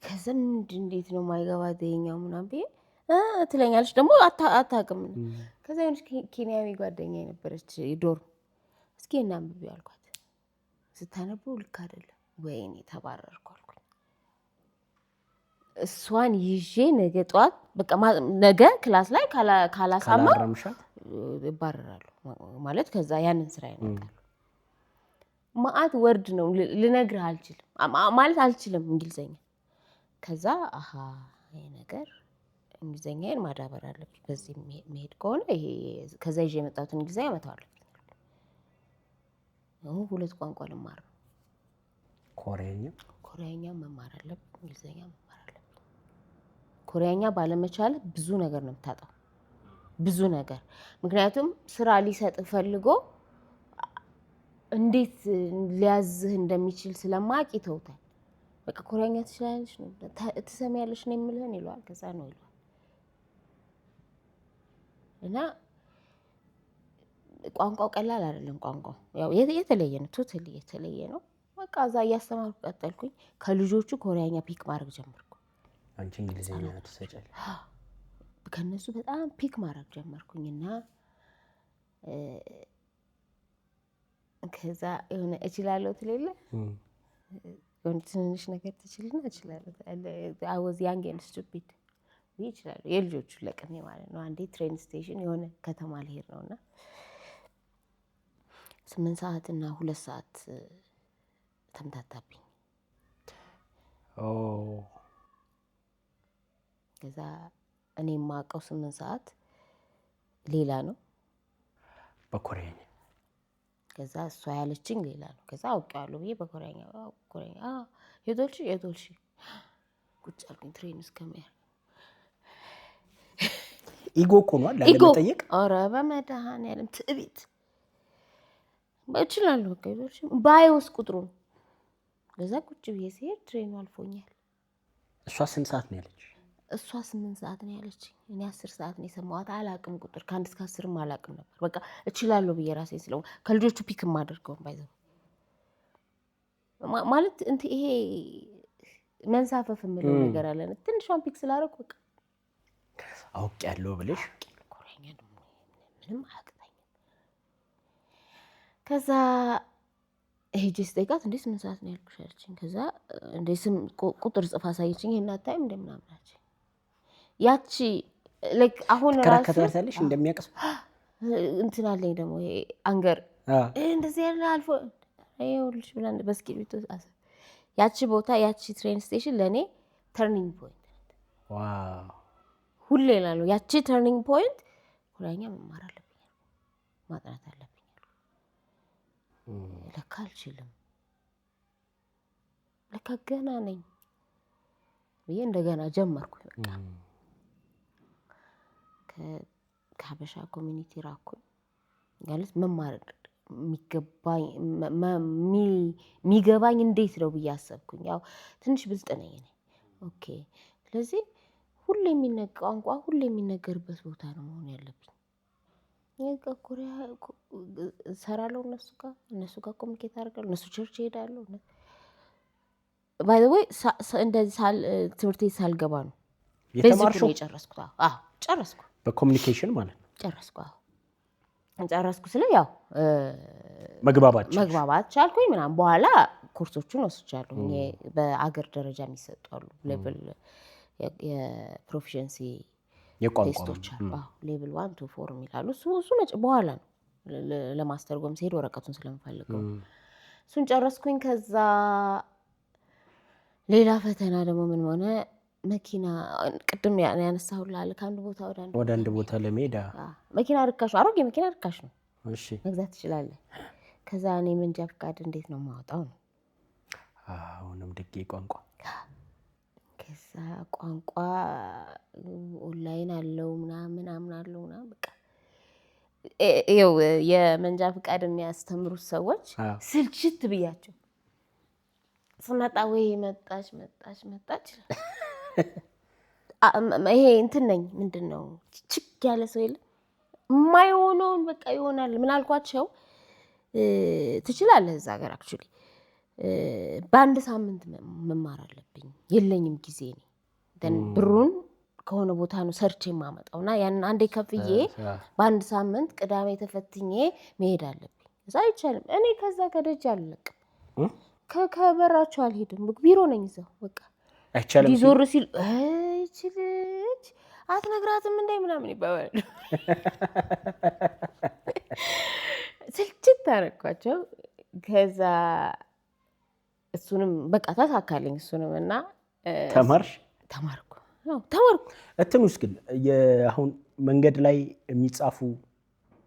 ከዛ እንዴት ነው የማይገባት ይሄኛው ምናምን ብዬ ትለኛለች። ደግሞ አታውቅም። ከዛ የሆነች ኬንያዊ ጓደኛ የነበረች ዶርም እስኪ እናንብቢ አልኳት። ስታነበው ልክ አይደለም። ወይኔ ተባረርኩ አልኩኝ። እሷን ይዤ ነገ ጠዋት በቃ ነገ ክላስ ላይ ካላሳመንኩ እባረራለሁ ማለት ከዛ ያንን ስራ ይመጣሉ። ማአት ወርድ ነው ልነግርህ አልችልም ማለት አልችልም እንግሊዘኛ። ከዛ ይሄ ነገር እንግሊዘኛዬን ማዳበር አለብኝ። በዚህ መሄድ ከሆነ ይሄ ከዛ ይዤ የመጣሁትን እንግሊዘኛ መተው አለብኝ። አሁን 2 ቋንቋ ልማር ነው። ኮሪያኛ መማር አለብኝ። እንግሊዘኛ መማር አለብኝ። ኮሪያኛ ባለመቻል ብዙ ነገር ነው የምታጣው። ብዙ ነገር። ምክንያቱም ስራ ሊሰጥ ፈልጎ እንዴት ሊያዝህ እንደሚችል ስለማያውቅ ይተውታል። በቃ ኮሪያኛ ትችላለሽ ነው ትሰሚያለሽ ነው የምልህን ይለዋል። ከዛ ነው ይለዋል። እና ቋንቋው ቀላል አይደለም። ቋንቋው ያው የተለየ ነው። ቶታሊ የተለየ ነው። በቃ እዛ እያስተማርኩ ቀጠልኩኝ። ከልጆቹ ኮሪያኛ ፒክ ማድረግ ጀመርኩ። አንቺ እንግሊዘኛ ትሰጫለሽ? ከነሱ በጣም ፒክ ማድረግ ጀመርኩኝና ከዛ የሆነ እችላለሁ ትሌለ የሆነ ትንንሽ ነገር ትችልና እችላለሁ። I was young and stupid ይችላል። የልጆቹ ለቅሜ ማለት ነው። አንዴ ትሬን ስቴሽን የሆነ ከተማ ልሄድ ነውና 8 ሰዓት እና 2 ሰዓት ተምታታብኝ። ከዛ እኔ የማውቀው 8 ሰዓት ሌላ ነው በኮሪያኛ። ከዛ እሷ ያለችኝ ሌላ ነው። ከዛ አውቄዋለሁ ብዬ በኮሪያኛ የቶልሽ ቁጭ አልኩኝ። ትሬን እስከሚያልቅ ኢጎ እኮ ነው ለመጠየቅ። ኧረ በመድኃኒዓለም ትዕቢት እችላለሁ። በቃ የቶልሽ ባይወስ ቁጥሩን ከዛ ቁጭ ብዬ ሲሄድ ትሬኑ አልፎኛል። እሷ ስንት ሰዓት ነው ያለች? እሷ 8 ሰዓት ነው ያለችኝ። እኔ 10 ሰዓት ነው የሰማኋት። አላቅም ቁጥር ከ1 እስከ 10 አላቅም ነበር። በቃ እችላለሁ ብዬ ራሴን ስለው ከልጆቹ ፒክ ማደርገው ባይዘው ማለት ይሄ መንሳፈፍ የምለው ነገር አለ። ትንሿን ፒክ ስላደረኩ በቃ አውቄያለሁ ብለሽ ኮሪያኛ ምንም አያቅተኝም። ከዛ ሄጄ ስጠይቃት እንዴ 8 ሰዓት ነው ያልኩሽ አለችኝ። ከዛ እንዴ ስም ቁጥር ጽፋ አሳየችኝ። ይሄን አታይም እንደምናምን አለች። ያቺ ላይክ አሁን ራሱ ከረከታለሽ እንደሚያቀስ እንትን አለኝ ደግሞ ይሄ አንገር እንደዚህ ያለ አልፎ አይውልሽ ብላ በስኪሪቶ ያቺ ቦታ ያቺ ትሬን ስቴሽን ለኔ ተርኒንግ ፖይንት ዋው ሁሌ እላለሁ ያቺ ተርኒንግ ፖይንት ሁላኛ መማር አለብኝ ማጥናት አለብኝ ለካ አልችልም ለካ ገና ነኝ ብዬ እንደገና ጀመርኩ በቃ ከሀበሻ ኮሚኒቲ ራኩኝ ማለት መማር የሚገባኝ እንዴት ነው ብዬ አሰብኩኝ። ያው ትንሽ ብልጥ ነኝ እኔ ኦኬ ስለዚህ ሁሌ የሚነገር ቋንቋ ሁሌ የሚነገርበት ቦታ ነው መሆን ያለብኝ። ኮሪያ እሰራለሁ እነሱ ጋር ኮሚኒኬት አደርጋለሁ እነሱ ቸርች እሄዳለሁ። ባይ ዘ ዌይ እንደዚህ ትምህርት ቤት ሳልገባ ነው የተማርሽው? የጨረስኩት። ጨረስኩ በኮሚኒኬሽን ማለት ነው። ጨረስኩ ስለ ያው መግባባት ቻልኩኝ ምናምን። በኋላ ኮርሶቹን ወስጃለሁ። በአገር ደረጃ የሚሰጡ አሉ ሌቭል የፕሮፊሸንሲ ቴስቶች አሉ። ሌቭል 1 to 4 የሚላሉ እሱ በኋላ ነው ለማስተርጎም ሲሄድ ወረቀቱን ስለምፈልገው እሱን ጨረስኩኝ። ከዛ ሌላ ፈተና ደግሞ ምን ሆነ መኪና ቅድም ያነሳሁልህ ከአንድ ቦታ ወደ አንድ ቦታ ለመሄድ መኪና ርካሽ አሮጌ መኪና ርካሽ ነው። እሺ መግዛት ትችላለህ። ከዛ እኔ መንጃ ፈቃድ እንዴት ነው የማወጣው ነው አሁንም ድጌ ቋንቋ ከዛ ቋንቋ ኦንላይን አለው ምናምን አለው በቃ ይኸው የመንጃ ፈቃድ የሚያስተምሩት ሰዎች ስልችት ብያቸው ስመጣ ወይ መጣች ይሄ እንትን ነኝ ምንድነው ችክ ያለ ሰው የለም የማይሆነውን በቃ ይሆናል። ምን አልኳቸው ትችላለህ እዛ ሀገር አክቹሊ በአንድ ሳምንት መማር አለብኝ የለኝም ጊዜ ነኝ ብሩን ከሆነ ቦታ ነው ሰርቼ የማመጣውና ያን አንዴ ከፍዬ በአንድ ሳምንት ቅዳሜ ተፈትኜ መሄድ አለብኝ። እዛ አይቻልም። እኔ ከዛ ከደጅ አልለቅም ከበራቸው አልሄድም። ቢሮ ነኝ እዛው በቃ አይቻልም። ዲዞር ሲል አይችልች አትነግራትም እንዴ ምናምን ይባባል። ስልችት አደረኳቸው። ከዛ እሱንም በቃ ተሳካልኝ። እሱንም እና ተማርኩ። እትኑስ ግን አሁን መንገድ ላይ የሚጻፉ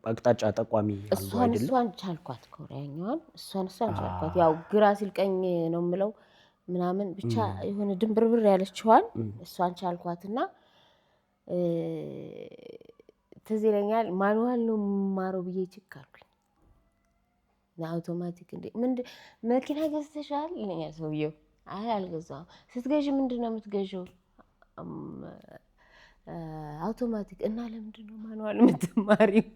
አቅጣጫ ጠቋሚ አሉ አይደል? እሷን ቻልኳት። ኮሪያኛዋን እሷን ቻልኳት። ያው ግራ ሲል ቀኝ ነው የምለው ምናምን ብቻ የሆነ ድንብርብር ያለችዋን እሷን ቻልኳትና ትዝ ይለኛል ማኑዋል ነው የምማረው ብዬ ችክ አልኩኝ። አውቶማቲክ እንደ መኪና ገዝተሻል ይለኛል ሰውየው። አይ አልገዛም። ስትገዢ ምንድን ነው የምትገዢው? አውቶማቲክ። እና ለምንድን ነው ማኑዋል የምትማሪው?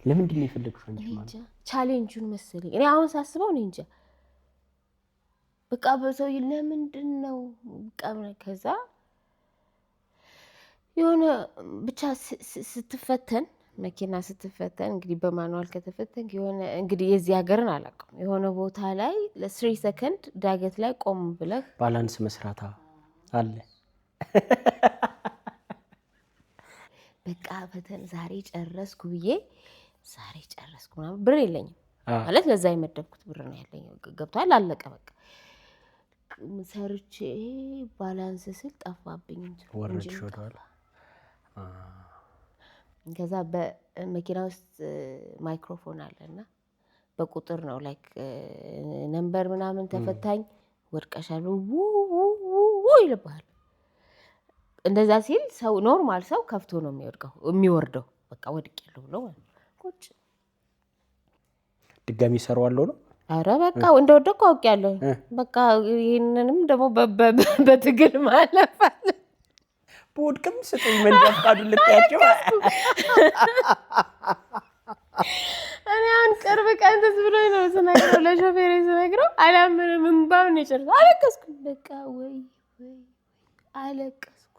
ለምንድን ነው የፈለግሽው አንቺ ማለት? ቻሌንጁን መሰለኝ እኔ አሁን ሳስበው እኔ እንጃ በቃ በሰውዬ ለምንድን ነው በቃ ከዛ የሆነ ብቻ ስትፈተን መኪና ስትፈተን እንግዲህ በማኑዋል ከተፈተን የሆነ እንግዲህ የዚህ ሀገርን አላውቅም የሆነ ቦታ ላይ ለ3 ሰከንድ ዳገት ላይ ቆም ብለህ ባላንስ መስራታ አለ። በቃ ፈተን ዛሬ ጨረስኩ ብዬ ዛሬ ጨረስኩ ምናምን ብር የለኝም ማለት ለዛ የመደብኩት ብር ነው ያለኝ። ገብቷል አለቀ በቃ ሰርቼ ባላንስ ስል ጠፋብኝ እንጂ ወረድሽ ወደኋላ። ከዛ በመኪና ውስጥ ማይክሮፎን አለና በቁጥር ነው ላይክ ነምበር ምናምን ተፈታኝ ወድቀሻል ይልባል። እንደዛ ሲል ሰው ኖርማል ሰው ከፍቶ ነው የሚወርደው በቃ ወድቄለሁ ብሎ ቁጭ ድጋሚ ሰራዋለሁ ነው። አረ በቃ እንደወደኩ አውቄያለሁ። በቃ ይሄንንም ደግሞ በትግል ማለፍ አለ። ቦድቅም ስጡኝ መንጃ ፈቃዱን ልትያቸው። እኔ አሁን ቅርብ ቀን ትዝ ብሎኝ ነው ስነግረው ለሾፌሬ ስነግረው አላምንም። እምባውን የጨረሰው አለቀስኩ። በቃ ወይ አለቀስኩ።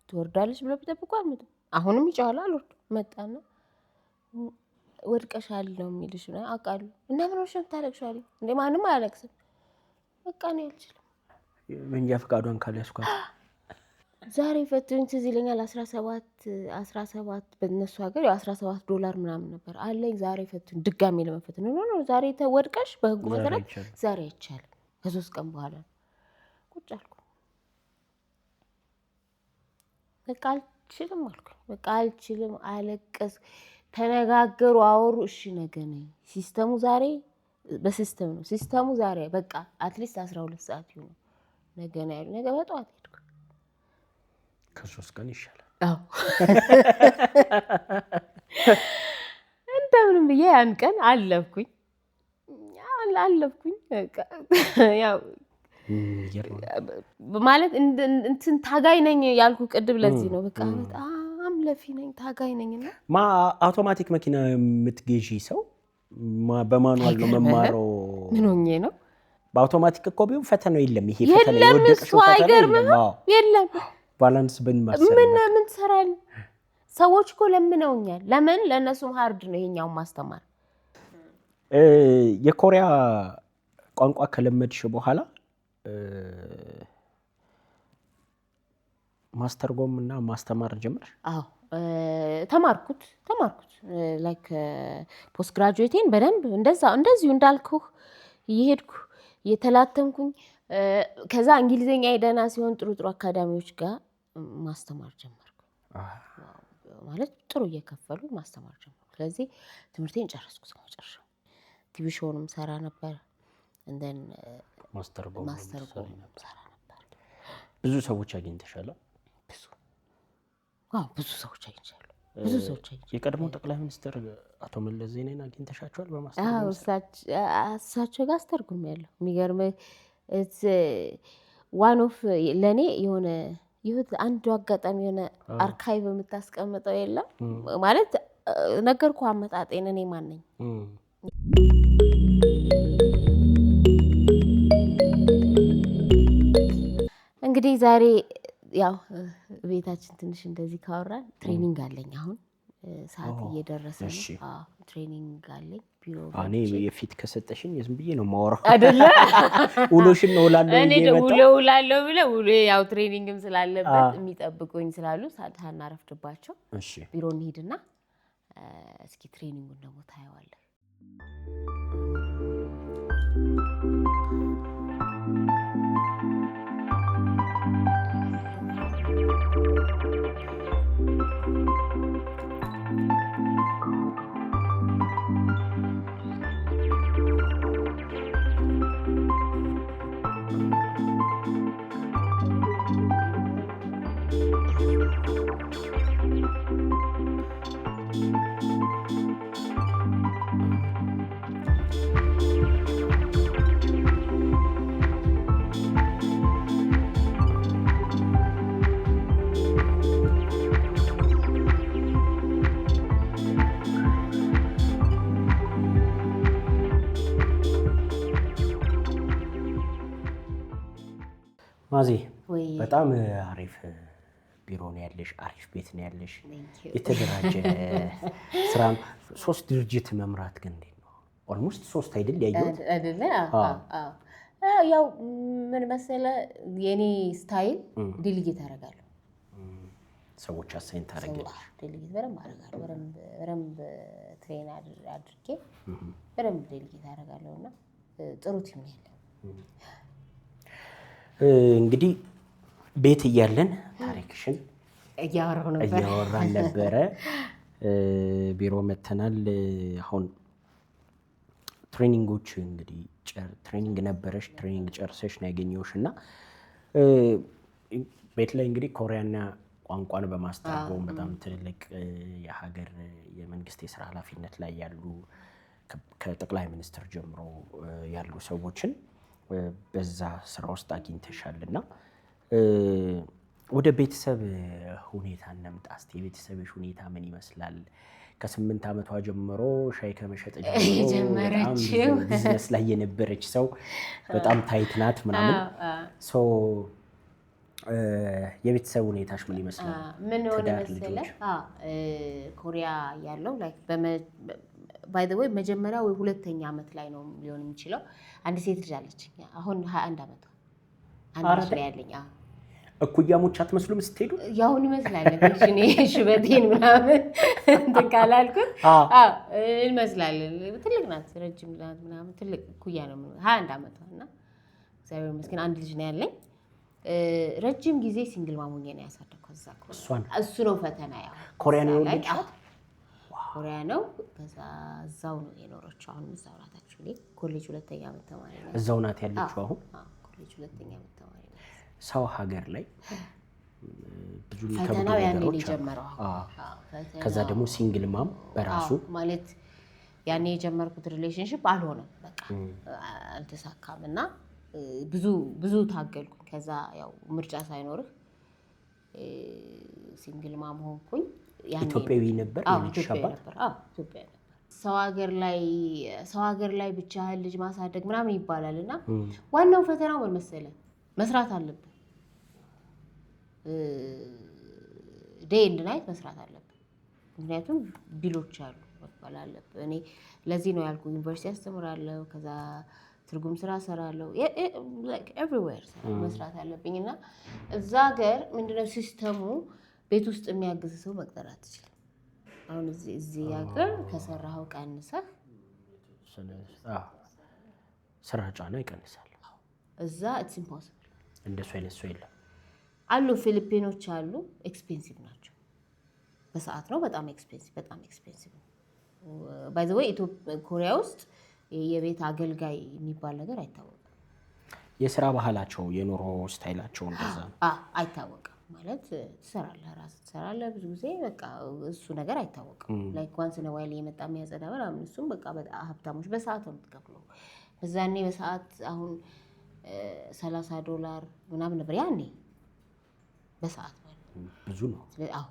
ትወርዳለች ብሎ ቢጠብቁ አልመጣም። አሁንም ይጫዋል አልወርድም። መጣና ወድቀሻል ነው የሚልሽ ነው አውቃለሁ። እና ምን ሆነሽ ታለቅሻለሽ እንዴ? ማንም አያለቅስም። በቃ ነው አልችልም። መንጃ ፈቃዷን ካልያዝኳት ዛሬ ፈትኝ ትዝ ይለኛል 17 በእነሱ ሀገር $17 ምናምን ነበር አለኝ። ዛሬ ፈትኝ ድጋሜ ለመፈተን ነው። ዛሬ ተወድቀሽ በህጉ መሰረት ዛሬ አይቻልም። ከ3 ቀን በኋላ ቁጭ አልኩ። በቃ አልችልም አልኩኝ። በቃ አልችልም። አለቀስ ተነጋገሩ፣ አወሩ። እሺ ነገ ነኝ። ሲስተሙ ዛሬ በሲስተም ነው። ሲስተሙ ዛሬ በቃ አትሊስት 12 ሰዓት ይሁን ነገ ነው ያሉ። ነገ በጠዋት ሄድኩ። ከ3 ቀን ይሻላል። አዎ እንደምንም ብዬ ያን ቀን አለፍኩኝ። ያው ማለት እንትን ታጋይ ነኝ ያልኩ ቅድም ለዚህ ነው። በቃ በጣም ለፊ ነኝ፣ ታጋይ ነኝና አውቶማቲክ መኪና የምትገዢ ሰው በማኑዋል ነው መማረው። ምን ሆኜ ነው? በአውቶማቲክ እኮ ቢሆን ፈተናው የለም። ይሄ ፈተና የወደቀው ፈተና የለም። ባላንስ በማሰብ ምን ትሰራለህ? ሰዎች እኮ ለምነውኛል። ለምን ለእነሱም ሃርድ ነው ይሄኛው ማስተማር። የኮሪያ ቋንቋ ከለመድሽ በኋላ ማስተርጎም እና ማስተማር ጀመርሽ? አዎ ተማርኩት ላይክ ፖስት ግራጁዌቴን በደንብ እንደዚሁ እንዳልኩህ እየሄድኩ እየተላተምኩኝ ከዛ እንግሊዘኛ ደህና ሲሆን ጥሩ አካዳሚዎች ጋር ማስተማር ጀመርኩ። ማለት ጥሩ እየከፈሉ ማስተማር ጀመርኩ። ስለዚህ ትምህርቴን ጨረስኩ። መጨረሻ ቲቪ ሾውንም ሰራ ነበር። እንደን ማስተርጎም ሰራ ነበር። ብዙ ሰዎች አግኝተሻል? ብዙ ሰዎች አግኝቻለሁ። የቀድሞ ጠቅላይ ሚኒስትር አቶ መለስ ዜናዊን አግኝተሻቸዋል? በማስተርጎም እሳቸው ጋር አስተርጉሜያለሁ። የሚገርምህ ዋን ኦፍ ለእኔ የሆነ አንዱ አጋጣሚ የሆነ አርካይቭ የምታስቀምጠው የለም ማለት ነገርኩህ። አመጣጤን እኔ ማን ነኝ? እንግዲህ ዛሬ ያው ቤታችን ትንሽ እንደዚህ ካወራን ትሬኒንግ አለኝ። አሁን ሰዓት እየደረሰ ነው። ትሬኒንግ አለኝ ቢሮ። እኔ የፊት ከሰጠሽኝ ዝም ብዬ ነው የማወራው አይደለ? ውሎሽን ነው እውላለሁ። እኔ ውላለሁ ብለህ ያው ትሬኒንግም ስላለበት የሚጠብቁኝ ስላሉ ሳናረፍድባቸው ቢሮ እንሂድና እስኪ ትሬኒንጉን ደግሞ ታየዋለህ። ማዚ በጣም አሪፍ ቢሮ ነው ያለሽ፣ አሪፍ ቤት ነው ያለሽ፣ የተደራጀ ስራ። 3 ድርጅት መምራት ግን እንዴት ነው? ኦልሞስት 3 አይደል ያየሁት አይደለ? ያው ምን መሰለህ የኔ ስታይል ዴሊጌት አደርጋለሁ። ሰዎች አሳይን ታደርጊያለሽ? ዴሊጌት በደንብ አደርጋለሁ። በደንብ ትሬን አድርጌ በደንብ ዴሊጌት አደርጋለሁና ጥሩ ቲም ነው ያለው። እንግዲህ ቤት እያለን ታሪክሽን እያወራን ነበረ። ቢሮ መተናል። አሁን ትሬኒንጎች እንግዲህ ትሬኒንግ ነበረሽ፣ ትሬኒንግ ጨርሰሽ ነው ያገኘሁሽ እና ቤት ላይ እንግዲህ ኮሪያና ቋንቋን በማስተርጎም በጣም ትልልቅ የሀገር የመንግስት የስራ ኃላፊነት ላይ ያሉ ከጠቅላይ ሚኒስትር ጀምሮ ያሉ ሰዎችን በዛ ስራ ውስጥ አግኝተሻልና ወደ ቤተሰብ ሁኔታ እንምጣ እስቲ። የቤተሰብሽ ሁኔታ ምን ይመስላል? ከ8 ዓመቷ ጀምሮ ሻይ ከመሸጥ ጀምሮ በጣም ቢዝነስ ላይ የነበረች ሰው በጣም ታይት ናት ምናምን። የቤተሰብ ሁኔታሽ ምን ይመስላል? ምን ሆነ መሰለህ ኮሪያ ያለው ላይክ ባይ ዘ ወይ መጀመሪያ ወይ ሁለተኛ ዓመት ላይ ነው ሊሆን የሚችለው አንድ ሴት ልጅ አለች አሁን 21 ዓመት አንድ ልጅ ነው ያለኝ እኩያሞች አትመስሉም ስትሄዱ ያሁን ይመስላል እኔ ሽበቴን ምናምን እንተካላልኩት ይመስላል ትልቅ ናት ረጅም ናት ምናምን ትልቅ እኩያ ነው 21 ዓመቷ እና እግዚአብሔር ይመስገን አንድ ልጅ ነው ያለኝ ረጅም ጊዜ ሲንግል ማሙኝ ነው ያሳደግኩት እሱ ነው ፈተና ያው ኮሪያ ነው ልጅት ኮሪያ ነው ከዛ እዛው ነው የኖረችው አሁን እዛው ናት አክቹሊ ኮሌጅ ሁለተኛ ዓመት ተማሪ ነው እዛው ናት ያለችው አሁን ኮሌጅ ሁለተኛ ዓመት ተማሪ ነው ሰው ሀገር ላይ ብዙ ፈተናው ያኔ የጀመረው ከዛ ደግሞ ሲንግል ማም በራሱ ማለት ያኔ የጀመርኩት ሪሌሽንሺፕ አልሆነም በቃ አልተሳካምና ብዙ ታገልኩ ከዛ ያው ምርጫ ሳይኖርህ ሲንግል ማም ሆንኩኝ ኢትዮጵያዊ ነበር ኢትዮጵያዊ ነበር ሰው ሀገር ላይ ብቻህን ልጅ ማሳደግ ምናምን ይባላልና ዋናው ፈተናው ምን መሰለህ መስራት አለብህ ዴይ ኤንድ ናይት መስራት አለብህ ምክንያቱም ቢሎች አሉ መባል አለብህ እኔ ለዚህ ነው ያልኩ ዩኒቨርሲቲ አስተምራለሁ ከዛ ትርጉም ስራ ሰራለሁ like everywhere መስራት አለብኝና እዛ ሀገር ምንድነው ሲስተሙ ቤት ውስጥ የሚያግዝ ሰው መቅጠር አትችልም አሁን እዚህ ሀገር ከሰራኸው ቀንሰህ ስራ ጫና ይቀንሳል እዛ it's impossible እንደሱ አይነት ሰው የለም አሉ ፊሊፒኖች አሉ ኤክስፔንሲቭ ናቸው በሰዓት ነው በጣም ኤክስፔንሲቭ ባይ ዘ ወይ ኮሪያ ውስጥ የቤት አገልጋይ የሚባል ነገር አይታወቅም የሥራ ባህላቸው የኑሮ ስታይላቸው እንደዛ አይታወቅም ማለት ትሰራለህ ራስህ ትሰራለህ ብዙ ጊዜ በቃ እሱ ነገር አይታወቅም ላይክ ዋንስ ነው ዋይል የመጣ የሚያጸዳ ምናምን እሱም በቃ ሀብታሞች በሰዓት ነው የምትከፍለው በዛኔ በሰዓት አሁን $30 ምናምን ነበር ያኔ በሰዓት ማለት ብዙ ነው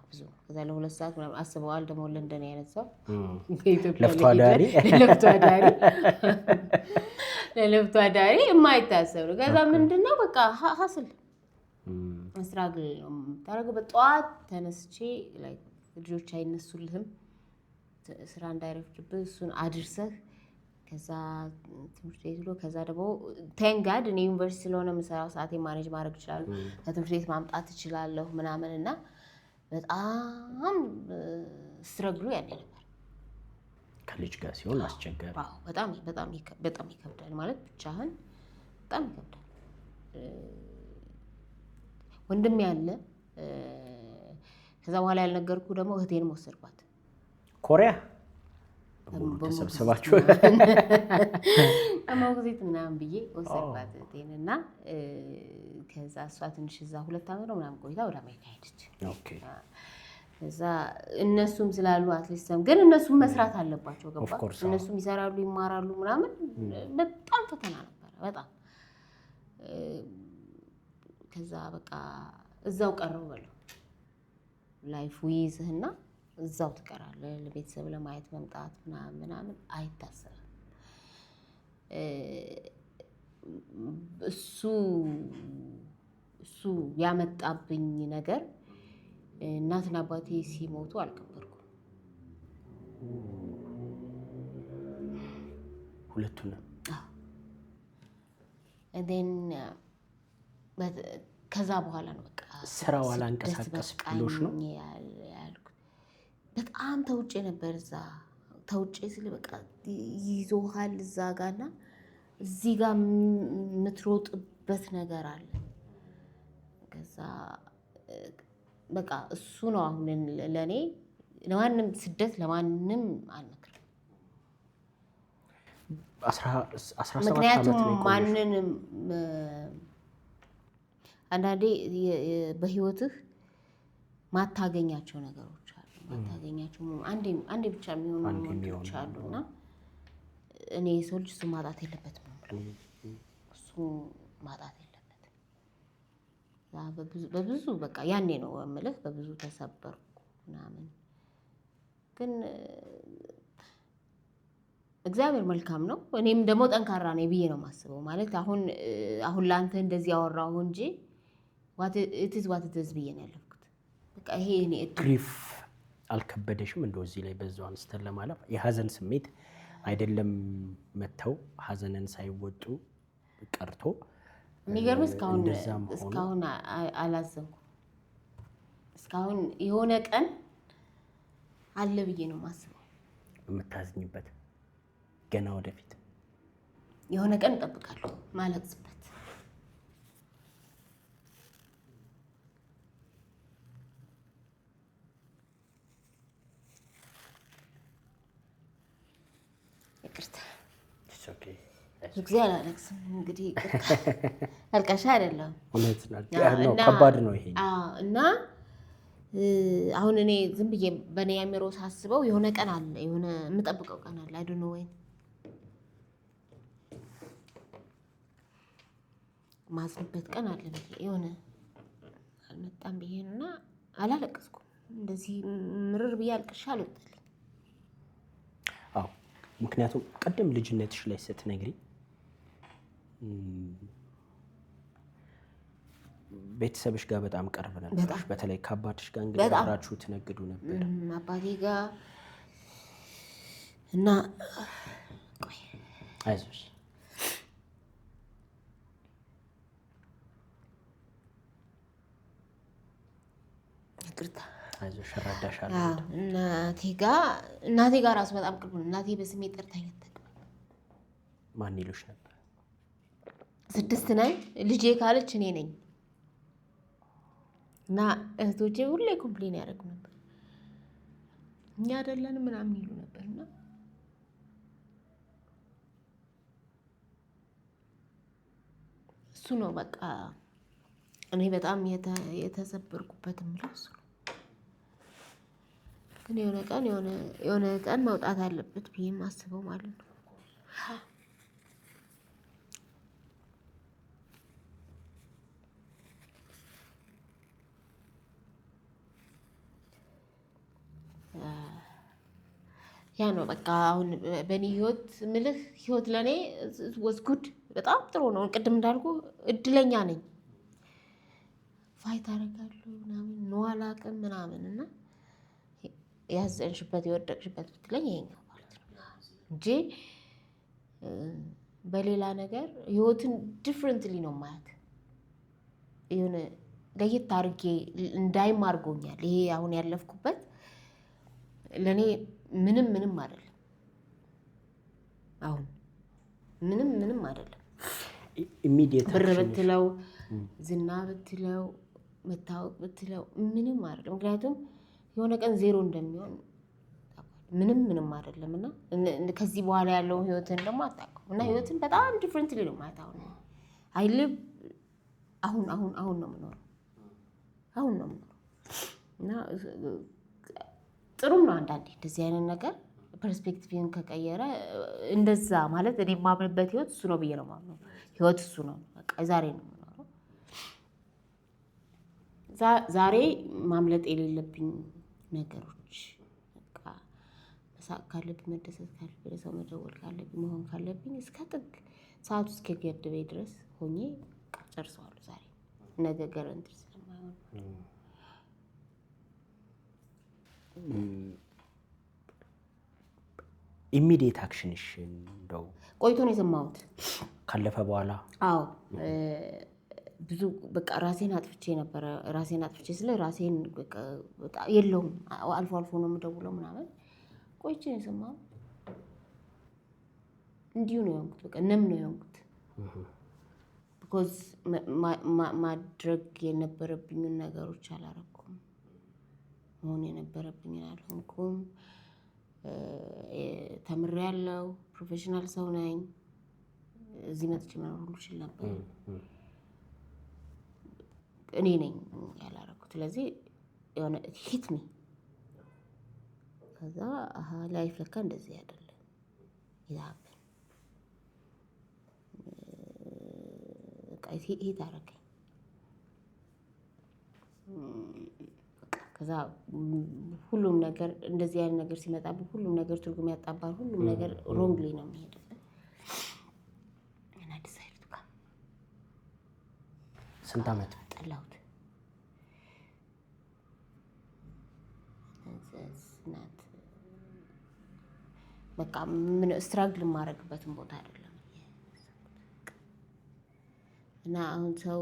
ብዙ ነው ከዛ ለሁለት ሰዓት ምናምን አስበዋል ደግሞ ለንደን አይነት ሰው ለለፍቶ አዳሪ የማይታሰብ ነው ከዛ ምንድነው በቃ ሀስል ስትራግል ነው ታረገው በጧት ተነስቼ ላይ ልጆች አይነሱልህም ስራ እንዳይረፍድብህ እሱን አድርሰህ ከዛ ትምህርት ቤት ብሎ ከዛ ደግሞ ቴንጋድ እኔ ዩኒቨርሲቲ ስለሆነ የምሰራው ሰዓቴ ማኔጅ ማድረግ እችላለሁ ከትምህርት ቤት ማምጣት እችላለሁ ምናምን እና በጣም ስትራግሉ ያኔ ነበር ከልጅ ጋር ሲሆን አስቸጋሪ በጣም ይከብዳል ማለት ብቻህን በጣም ይከብዳል ወንድም ያለ ከዛ በኋላ ያልነገርኩ ደግሞ እህቴን ወሰድኳት ኮሪያ ተሰብስባችሁ አማውግዚት ምናምን ብዬ ወሰድኳት እህቴንና ከዛ እሷ ትንሽ እዛ 2 ዓመት ነው ምናምን ቆይታ ወደ አሜሪካ ሄደች ኦኬ ከዛ እነሱም ስላሉ አትሊስትም ግን እነሱም መስራት አለባቸው ገባ እነሱም ይሰራሉ ይማራሉ ምናምን በጣም ፈተና ነበር በጣም ከዛ በቃ እዛው ቀረው በለው ላይፍ ዊዝህና እዛው ትቀራለህ ለቤተሰብ ለማየት መምጣት ምናምን አይታሰብም እሱ ያመጣብኝ ነገር እናትና አባቴ ሲሞቱ አልከበርኩም ሁለቱንም then ከዛ በኋላ ነው በቃ ስራው አላንቀሳቀስ ብሎሽ ነው ያልኩት በጣም ተውጬ ነበር እዛ ተውጬ ስለ በቃ ይዞሃል እዛ ጋርና እዚህ ጋር የምትሮጥበት ነገር አለ ከዛ በቃ እሱ ነው አሁን ለኔ ለማንም ስደት ለማንም አልመክርም 17 ምክንያቱም ማንንም አንዳንዴ በህይወትህ ማታገኛቸው ነገሮች አሉ ማታገኛቸው አንዴ ብቻ የሚሆኑ ነገሮች አሉና እኔ ሰው ልጅ እሱ ማጣት የለበትም እሱ ማጣት የለበትም በብዙ በቃ ያኔ ነው የምልህ በብዙ ተሰበርኩ ምናምን ግን እግዚአብሔር መልካም ነው እኔም ደግሞ ጠንካራ ነኝ ብዬ ነው የማስበው ማለት አሁን ላንተ እንደዚህ ያወራው እንጂ what it is ብዬ ነው ያለፍኩት በቃ ይሄ እኔ ግሪፍ አልከበደሽም? እንደው እዚህ ላይ በዛው አንስተን ለማለፍ የሀዘን ስሜት አይደለም መተው ሀዘንን ሳይወጡ ቀርቶ የሚገርም እስካሁን አላዘንኩም። እስካሁን የሆነ ቀን አለ ብዬ ነው የማስበው። የምታዝኝበት ገና ወደፊት የሆነ ቀን እጠብቃለሁ ማለቅስበት። ይቅርታ ጊዜ አላለቅስም። እንግዲህ አልቃሻ አይደለም። ከባድ ነው ይሄ እና አሁን እኔ ዝም ብዬ በእኔ አእምሮ ሳስበው የሆነ ቀን አለ፣ የሆነ የምጠብቀው ቀን አለ። አይ ዶንት ኖ ወይ ማዝንበት ቀን አለ ብዬ የሆነ አልመጣም ብዬ ነው እና አላለቀስኩም። እንደዚህ ምርር ብዬ አልቅሻ አልወጣልኝ። አዎ ምክንያቱም ቀደም ልጅነትሽ ላይ ስትነግሪ ቤተሰብሽ ጋር በጣም ቀርብ ነበር። በተለይ ከአባትሽ ጋር እንግዲህ አብራችሁ ትነግዱ ነበር። አባቴ ጋር እና አይዞሽ ይቅርታ አይዞሽ እረዳሻለሁ። እናቴ ጋር ራሱ በጣም ቅርብ ነው። እናቴ በስሜ ጠርታኝ አታውቅም። ማን ይሉሽ ነበር? 6 ነኝ። ልጄ ካለች እኔ ነኝ። እና እህቶቼ ሁሌ ኮምፕሌን ያደርጉ ነበር፣ እኛ አይደለንም ምናምን ይሉ ነበር። እና እሱ ነው በቃ እኔ በጣም የተሰበርኩበት የምለው እሱ ነው። ግን የሆነ ቀን መውጣት አለበት ብዬ የማስበው ማለት ነው። ያ ነው በቃ አሁን በእኔ ህይወት ለእኔ ወዝ ጉድ በጣም ጥሩ ነው። ቅድም እንዳልኩ እድለኛ ነኝ። ፋይት አደርጋለሁ ምናምን ነው አላውቅም ምናምን እና ያዘንሽበት የወደቅሽበት ብትለኝ ይሄኛው ማለት ነው እንጂ በሌላ ነገር ህይወትን ዲፍረንትሊ ነው ማየት። የሆነ ለየት አድርጌ እንዳይም አድርጎኛል። ይሄ አሁን ያለፍኩበት ለእኔ ምንም አይደለም። አሁን ምንም አይደለም። ብር ብትለው ዝና ብትለው መታወቅ ብትለው ምንም አይደለም። ምክንያቱም የሆነ ቀን ዜሮ እንደሚሆን ምንም አይደለም እና ከዚህ በኋላ ያለውን ህይወትን ደግሞ አታውቀውም እና ህይወትን በጣም ዲፍረንትሊ ነው ማለት አሁን ነው የምኖረው እና ጥሩም ነው አንዳንዴ እንደዚህ አይነት ነገር ፐርስፔክቲቭን ከቀየረ እንደዛ ማለት እኔ የማምንበት ህይወት እሱ ነው ብዬ ነው የማምነው። ህይወት እሱ ነው በቃ ዛሬ ነው የምኖረው። ዛሬ ማምለጥ የሌለብኝ ነገሮች በቃ መሳቅ ካለብኝ፣ መደሰት ካለብኝ፣ ለሰው መደወል ካለብኝ፣ መሆን ካለብኝ እስከ ጥግ ሰዓቱ እስኪገድበኝ ድረስ ሆኜ ጨርሰዋለሁ። ዛሬ ነገ ገረንት ስለማይሆን ኢሚዲየት አክሽንሽ እንደው ቆይቶ ነው የሰማሁት ካለፈ በኋላ። አዎ ብዙ በቃ ራሴን አጥፍቼ ነበረ። ስለ ራሴን በቃ የለውም አልፎ ነው የምደውለው ምናምን። ቆይቼ ነው የሰማሁት። እንዲሁ ነው የሆንኩት። በቃ ነው የሆንኩት። ቢኮዝ ማድረግ የነበረብኝን ነገሮች አላረኩም። መሆን የነበረብኝን አልሆንኩም። ተምሬያለሁ። ፕሮፌሽናል ሰው ነኝ። እዚህ መጥቼ መኖር ሁሉ እችል ነበር። እኔ ነኝ ያላረኩት። ስለዚህ የሆነ ሂት ሚ ከዛ ላይፍ ለካ እንደዚህ አይደለም ይላል። በቃ ሂት አደረገኝ። ከዛ ሁሉም ነገር እንደዚህ አይነት ነገር ሲመጣብህ ሁሉም ነገር ትርጉም ያጣባል። ሁሉም ነገር ሮንግሊ ነው የሚሄድብህ። እና ዲሳይድ ካ ስንት ዓመት ጠላሁት። ናት። በቃ ምን ስትራግል ማድረግበትን ቦታ አይደለም። እና አሁን ሰው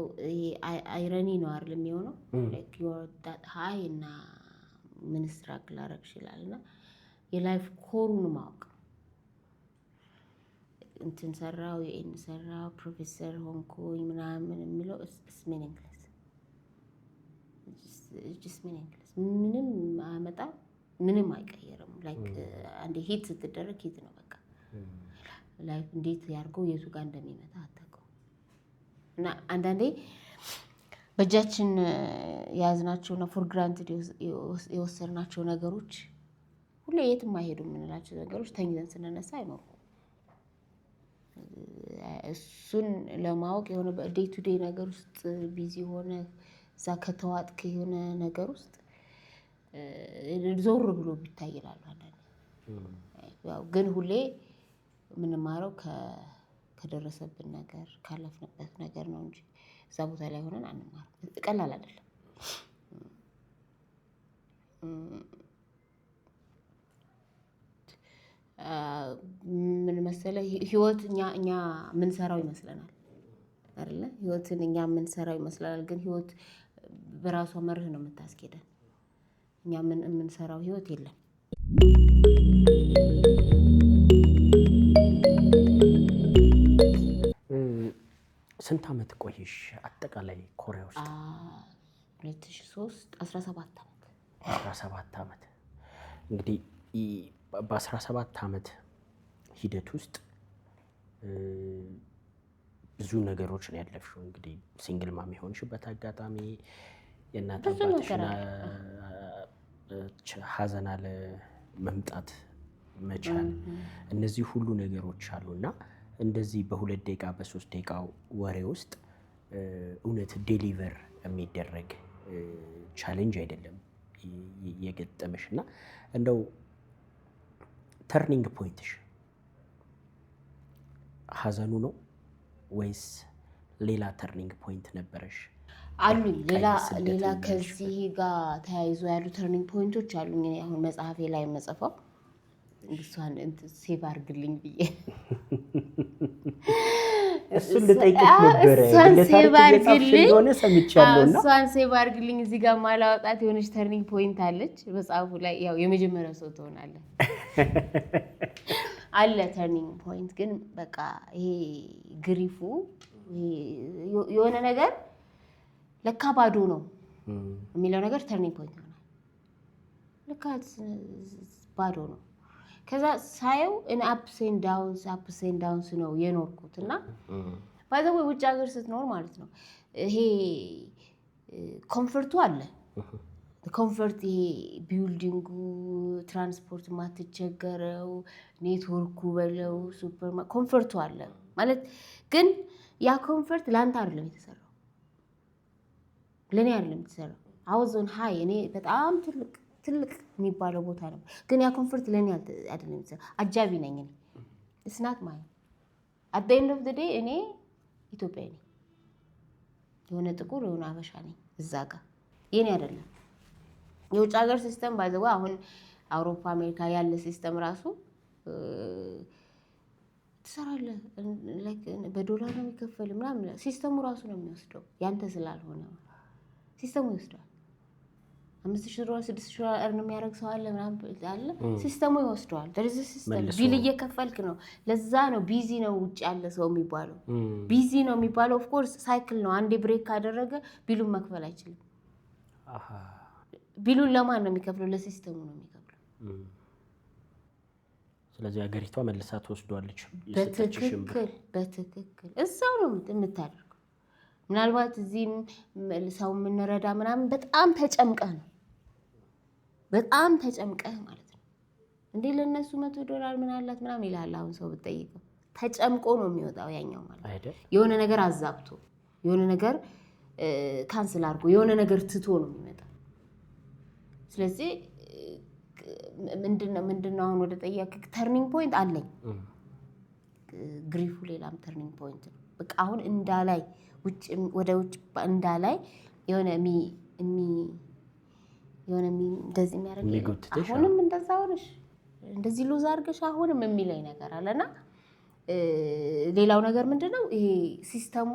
አይረኒ ነው አይደል የሚሆነው like you are that high እና ምን ስትራግል አደረግ ይችላል እና የላይፍ ኮሩን ማወቅ እንትን ሰራው የኤን ሰራው ፕሮፌሰር ሆንኩኝ ምናምን የሚለው it's meaningless just meaningless ምንም አያመጣም ምንም አይቀየርም like አንዴ ሂት ስትደረግ ሂት ነው በቃ ላይፍ እንዴት ያርገው የቱ ጋር እንደሚመጣ አታውቀው እና አንዳንዴ በእጃችን ያዝናቸውና ፎር ግራንትድ የወሰድናቸው ነገሮች ሁሌ የትም አይሄዱም የምንላቸው ነገሮች ተኝተን ስንነሳ አይኖሩም። እሱን ለማወቅ የሆነ በዴይ ቱ ዴይ ነገር ውስጥ ቢዚ ሆነ እዛ ከተዋጥክ የሆነ ነገር ውስጥ ዞር ብሎ ቢታይ ይላሉ አንዳንዴ። ያው ግን ሁሌ የምንማረው ከደረሰብን ነገር ካለፍንበት ነገር ነው እንጂ እዛ ቦታ ላይ ሆነን አንማርም። ቀላል አይደለም። ምን መሰለህ ህይወት እኛ ምንሰራው ይመስለናል አይደለ? ህይወትን እኛ ምንሰራው ይመስለናል፣ ግን ህይወት በራሷ መርህ ነው የምታስኬደን። እኛ ምንሰራው ህይወት የለም። ስንት ዓመት ቆየሽ አጠቃላይ ኮሪያ ውስጥ? 2003 17 ዓመት። 17 ዓመት እንግዲህ በ17 ዓመት ሂደት ውስጥ ብዙ ነገሮች ነው ያለፍሽው። እንግዲህ ሲንግል ማም የሆንሽበት አጋጣሚ፣ የእናት አባትሽና ሀዘን አለ መምጣት መቻል፣ እነዚህ ሁሉ ነገሮች አሉና እንደዚህ በ2 ደቂቃ በ3 ደቂቃ ወሬ ውስጥ እውነት ዴሊቨር የሚደረግ ቻሌንጅ አይደለም የገጠመሽና እንደው ተርኒንግ ፖይንትሽ ሀዘኑ ነው ወይስ ሌላ ተርኒንግ ፖይንት ነበረሽ? አሉኝ ሌላ ከዚህ ጋር ተያይዞ ያሉ ተርኒንግ ፖይንቶች አሉኝ። አሁን መጽሐፌ ላይ መጽፈው እሷን ሴቭ አድርግልኝ ብዬ እሱን ልጠይቅሽ ነበረ። ሴቭ አድርግልኝ ሆነ ሰምቻለሁና እሷን ሴቭ አድርግልኝ። እዚህ ጋር ማላወጣት የሆነች ተርኒንግ ፖይንት አለች መጽሐፉ ላይ። ያው የመጀመሪያው ሰው ትሆናለህ አለ ተርኒንግ ፖይንት። ግን በቃ ይሄ ግሪፉ የሆነ ነገር ለካ ባዶ ነው የሚለው ነገር ተርኒንግ ፖይንት ይሆናል። ለካ ባዶ ነው። ከዛ ሳየው አፕስ ኤንድ ዳውንስ ነው የኖርኩት። እና ባይዘው ውጭ ሀገር ስትኖር ማለት ነው ይሄ ኮምፎርቱ አለ። ኮምፎርት ይሄ ቢልዲንጉ፣ ትራንስፖርት ማትቸገረው፣ ኔትወርኩ በለው ሱፐር ኮምፎርቱ አለ ማለት። ግን ያ ኮምፎርት ለአንተ አይደለም የተሰራው፣ ለኔ አይደለም የተሰራው። አውዞን ሃይ እኔ በጣም ትልቅ የሚባለው ቦታ ነው። ግን ያ ኮምፎርት ለኔ አይደለም የተሰራው። አጃቢ ነኝ እኔ። እስናት ማይ አት ዘ ኤንድ ኦፍ ዘ ዴይ እኔ ኢትዮጵያዊ ነኝ። የሆነ ጥቁር የሆነ አበሻ ነኝ እዛ ጋር የኔ አይደለም። የውጭ ሀገር ሲስተም ባይዘው አሁን አውሮፓ አሜሪካ ያለ ሲስተም ራሱ ትሰራለህ ላይክ በዶላር ነው የሚከፈል ምናምን። ሲስተሙ ራሱ ነው የሚወስደው ያንተ ስላልሆነ ሲስተሙ ይወስዳል። 5,000 ዶላር 6,000 ዶላር እርን የሚያደርግ ሰው አለ ምናምን አለ። ሲስተሙ ይወስደዋል። ደረዘ ሲስተም ቢል እየከፈልክ ነው። ለዛ ነው ቢዚ ነው ውጭ ያለ ሰው የሚባለው። ቢዚ ነው የሚባለው ኦፍ ኮርስ ሳይክል ነው። አንዴ ብሬክ ካደረገ ቢሉን መክፈል አይችልም። ቢሉን ለማን ነው የሚከፍለው? ለሲስተሙ ነው የሚከፍለው። ስለዚህ ሀገሪቷ መልሳ ትወስዷለች። በትክክል እዛው ነው የምታደርገው። ምናልባት እዚህም ሰው የምንረዳ ምናምን በጣም ተጨምቀህ ነው፣ በጣም ተጨምቀህ ማለት ነው። እንዴ ለነሱ $100 ምን አላት ምናምን ይላል። አሁን ሰው ብትጠይቀው ተጨምቆ ነው የሚወጣው ያኛው ማለት አይደል። የሆነ ነገር አዛብቶ፣ የሆነ ነገር ካንስል አድርጎ፣ የሆነ ነገር ትቶ ነው የሚመጣው። ስለዚህ ምንድነው አሁን ወደ ጠያቅ ተርኒንግ ፖይንት አለኝ። ግሪፉ ሌላም ተርኒንግ ፖይንት ነው። በቃ አሁን እንዳላይ ወደ ውጭ እንዳላይ የሆነ የሆነ እንደዚህ የሚያደርግ አሁንም እንደዛ ሆነሽ እንደዚህ ሉዝ አድርገሽ አሁንም የሚለኝ ነገር አለና ሌላው ነገር ምንድነው ይሄ ሲስተሙ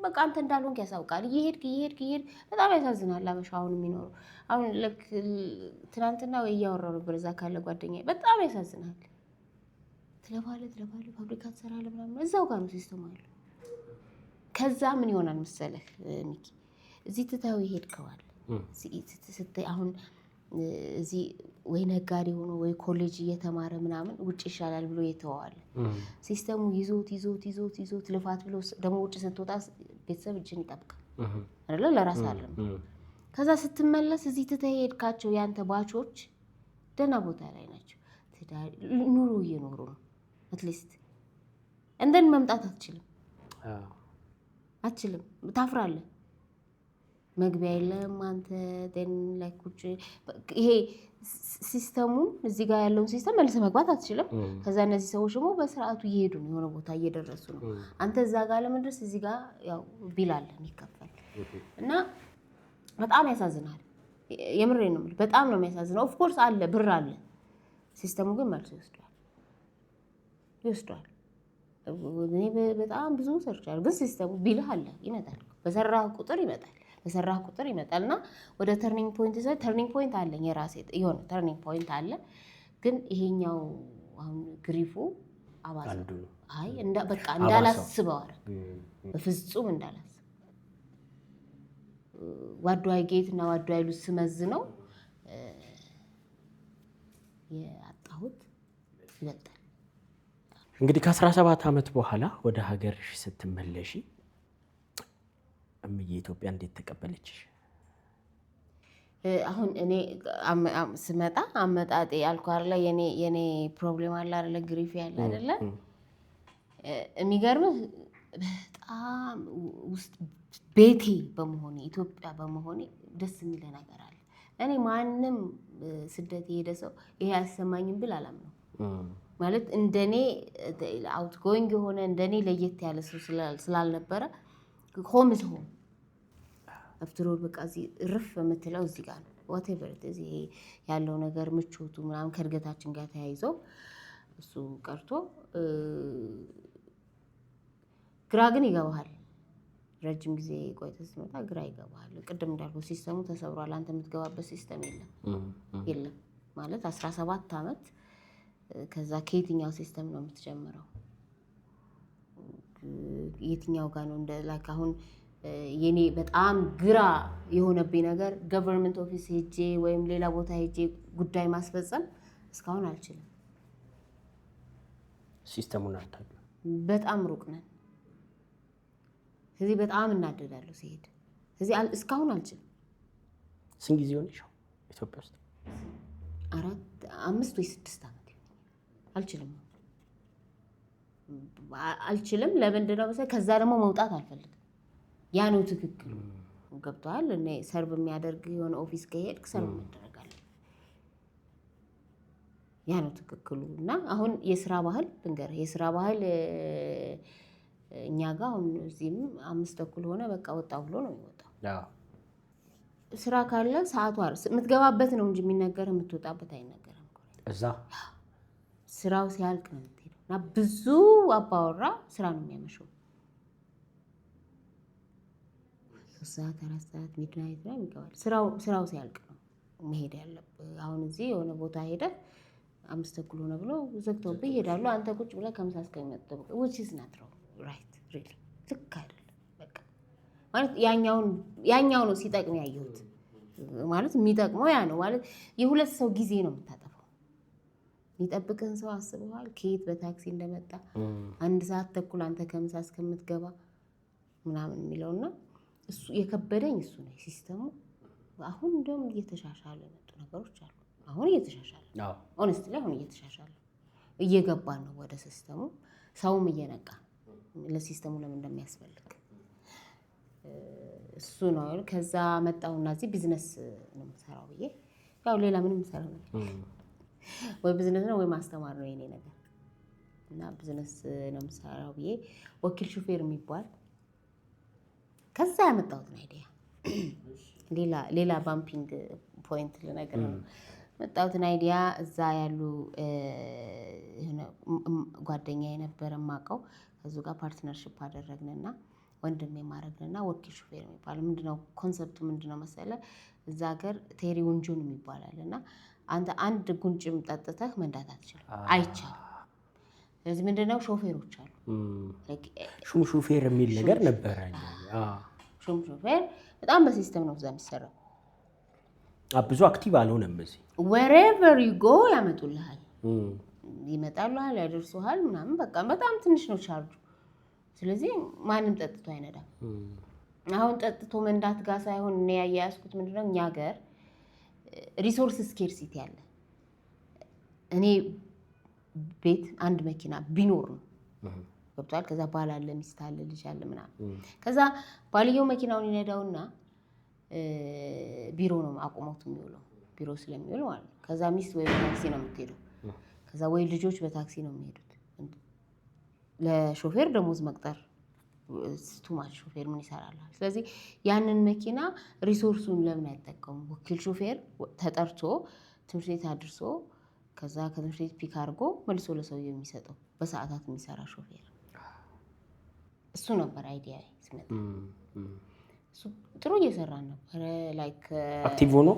በቃ አንተ እንዳልሆንክ ያሳውቃል። ይሄድ በጣም ያሳዝናል። አበሻውን የሚኖሩ አሁን ለክ ትናንትና ወይ ያወራው ነበር እዛ ካለ ጓደኛዬ በጣም ያሳዝናል። ትለባለ ፋብሪካ ተሰራለ ምናምን እዛው ጋር ነው ሲስተሙ ያለው። ከዛ ምን ይሆናል መሰለህ ሚኪ እዚህ ትታው ይሄድከዋል ስትይ አሁን እዚህ ወይ ነጋዴ ሆኖ ወይ ኮሌጅ እየተማረ ምናምን ውጭ ይሻላል ብሎ የተዋዋለ ሲስተሙ ይዞት ልፋት ብሎ ደግሞ ውጭ ስትወጣ ቤተሰብ እጅን ይጠብቃል አይደለ ለራስ አይደለም። ከዛ ስትመለስ እዚህ ትተሄድካቸው ያንተ ባቾች ደህና ቦታ ላይ ናቸው። ኑሮ እየኖሩ ነው አትሊስት እንደን መምጣት አትችልም ታፍራለህ። መግቢያ የለም አንተ ደን ላይ ቁጭ ይሄ ሲስተሙ እዚህ ጋር ያለውን ሲስተም መልሰህ መግባት አትችልም። ከዛ እነዚህ ሰዎች ደግሞ በስርዓቱ እየሄዱ ነው የሆነ ቦታ እየደረሱ ነው። አንተ እዛ ጋር ለመድረስ እዚህ ጋር ያው ቢል አለ የሚከፈል እና በጣም ያሳዝናል። የምሬን ነው የምልህ በጣም ነው የሚያሳዝነው። ኦፍ ኮርስ አለ ብር አለ ሲስተሙ ግን መልሶ ይወስዷል። እኔ በጣም ብዙ ሰርቻለሁ ግን ሲስተሙ ቢልህ አለ ይመጣል። በሰራህ ቁጥር ይመጣልና ወደ ተርኒንግ ፖይንት ይዘህ ተርኒንግ ፖይንት አለኝ የራሴ የሆነ ተርኒንግ ፖይንት አለ። ግን ይሄኛው አሁን ግሪፉ አባዝ አይ በቃ እንዳላስበው አረ በፍጹም እንዳላስበው ዋዷይ ጌት እና ዋዷይ ሉስ ስመዝነው ያጣሁት ይበልጣል። እንግዲህ ከ17 ዓመት በኋላ ወደ ሀገርሽ ስትመለሺ እምዬ ኢትዮጵያ እንዴት ተቀበለችሽ? አሁን እኔ ስመጣ አመጣጤ ያልኩ አይደለ የኔ ፕሮብሌም አለ አይደለ ግሪፍ ያለ አይደለ የሚገርምህ በጣም ውስጥ ቤቴ በመሆኔ ኢትዮጵያ በመሆኔ ደስ የሚል ነገር አለ። እኔ ማንንም ስደት የሄደ ሰው ይሄ አያሰማኝም ብል አላምነው። ማለት እንደኔ አውት ጎይንግ የሆነ እንደኔ ለየት ያለ ሰው ስላልነበረ ሆም አፍተር ኦል በቃ እዚህ ርፍ የምትለው እዚህ ጋር ነው። whatever እዚህ ያለው ነገር ምቾቱ ምናምን ከእድገታችን ጋር ተያይዞ እሱ ቀርቶ ግራ ግን ይገባሃል። ረጅም ጊዜ ቆይተህ ስትመጣ ግራ ይገባሃል። ቅድም እንዳልኩህ ሲስተሙ ተሰብሯል። አንተ የምትገባበት ሲስተም የለም ማለት 17 ዓመት ከዛ ከየትኛው ሲስተም ነው የምትጀምረው? የትኛው ጋር ነው እንደ ላይክ አሁን የኔ በጣም ግራ የሆነብኝ ነገር ገቨርንመንት ኦፊስ ሄጄ ወይም ሌላ ቦታ ሄጄ ጉዳይ ማስፈጸም እስካሁን አልችልም። ሲስተሙን አታውቅም። በጣም ሩቅ ነን። ስለዚህ በጣም እናደዳለሁ ሲሄድ። ስለዚህ እስካሁን አልችልም። ስንት ጊዜ ሆነሽ ኢትዮጵያ ውስጥ? 4 5 ወይ 6 ዓመት አልችልም። ለምንድን ነው መሰለኝ ከዛ ደግሞ መውጣት አልፈልግም። ያ ነው ትክክል ገብቷል። እኔ ሰርቭ የሚያደርግ የሆነ ኦፊስ ከሄድክ ሰርቭ መደረጋለህ። ያ ነው ትክክሉ። እና አሁን የስራ ባህል ልንገርህ፣ የስራ ባህል እኛ ጋር አሁን እዚህም 5 ተኩል ሆነ በቃ ወጣ ብሎ ነው የሚወጣው። ስራ ካለ ሰዓቱ የምትገባበት ነው እንጂ የሚነገር የምትወጣበት አይነገርም። እዛ ስራው ሲያልቅ ነው የምትሄደው። እና ብዙ አባወራ ስራ ነው የሚያመሸው። 3 ሰዓት 4 ሰዓት ሚድናይት ላይ ይገባል። ስራው ሲያልቅ ነው መሄድ ያለብህ። አሁን እዚህ የሆነ ቦታ ሄደህ 5 ተኩል ሆነ ብሎ ዘግተውብህ ይሄዳሉ። አንተ ቁጭ ብለህ ከምሳ እስከሚመጣው which is not right really ልክ አይደለም። በቃ ማለት ያኛው ነው ሲጠቅም ያየሁት። ማለት የሚጠቅመው ያ ነው ማለት የሁለት ሰው ጊዜ ነው የምታጠፋው። የሚጠብቅህን ሰው አስበዋል? ከየት በታክሲ እንደመጣ 1 ሰዓት ተኩል አንተ ከምሳ እስከምትገባ ምናምን የሚለውና እሱ የከበደኝ እሱ ነው ሲስተሙ። አሁን እንደውም እየተሻሻለ የመጡ ነገሮች አሉ። አሁን እየተሻሻለ ሆነስትሊ አሁን እየተሻሻለ እየገባን ነው ወደ ሲስተሙ። ሰውም እየነቃ ለሲስተሙ ለምን እንደሚያስፈልግ እሱ ነው። ከዛ መጣውና እዚህ ቢዝነስ ነው የምሰራው ብዬ ያው ሌላ ምንም ሰራው ነው ወይ ቢዝነስ ነው ወይ ማስተማር ነው የኔ ነገር እና ቢዝነስ ነው የምሰራው ብዬ ወኪል ሹፌር የሚባል ከዛ ያመጣሁት አይዲያ ሌላ ባምፒንግ ፖይንት ልነግር ነው መጣሁትን አይዲያ እዛ ያሉ ጓደኛ የነበረ ማቀው ከዙ ጋር ፓርትነርሺፕ አደረግንና ወንድሜ ማረግንና ወኪል ሹፌር የሚባል ምንድነው ኮንሰፕቱ ምንድነው መሰለ እዛ ሀገር ቴሪ ወንጆን የሚባላልና አንተ አንድ ጉንጭም ጠጥተህ መንዳት አትችልም አይቻልም ስለዚህ ምንድነው ሾፌሮች አሉ ሹም ሹፌር የሚል ነገር ነበር ሹም ሹፌር በጣም በሲስተም ነው እዛ የሚሰራው ብዙ አክቲቭ አልሆነም እዚህ wherever you go ያመጡልሃል ይመጣሉሃል ያደርሱሃል ምናምን በቃ በጣም ትንሽ ነው ቻርጁ ስለዚህ ማንም ጠጥቶ አይነዳም አሁን ጠጥቶ መንዳት ጋር ሳይሆን እኔ ያያስኩት ምንድነው እኛ ሀገር ሪሶርስ ስኬርሲቲ አለ እኔ ቤት አንድ መኪና ቢኖር ነው ገብቷል ከዛ ባል አለ ሚስት አለ ልጅ አለ ምናምን ከዛ ባልየው መኪናውን ይነዳውና ቢሮ ነው አቆሞት የሚውለው ቢሮ ስለሚውል ማለት ነው ከዛ ሚስት ወይ በታክሲ ነው የምትሄደው ከዛ ወይ ልጆች በታክሲ ነው የሚሄዱት ለሾፌር ደሞዝ መቅጠር ስቱማች ሾፌር ምን ይሰራል ስለዚህ ያንን መኪና ሪሶርሱን ለምን አይጠቀሙ ወኪል ሾፌር ተጠርቶ ትምህርት ቤት አድርሶ ከዛ ከትምህርት ቤት ፒክ አድርጎ መልሶ ለሰውየው የሚሰጠው በሰዓታት የሚሰራ ሾፌር እሱ ነበር አይዲያ ስመጣ እሱ ጥሩ እየሰራ ነበር ላይክ አክቲቭ ሆኖ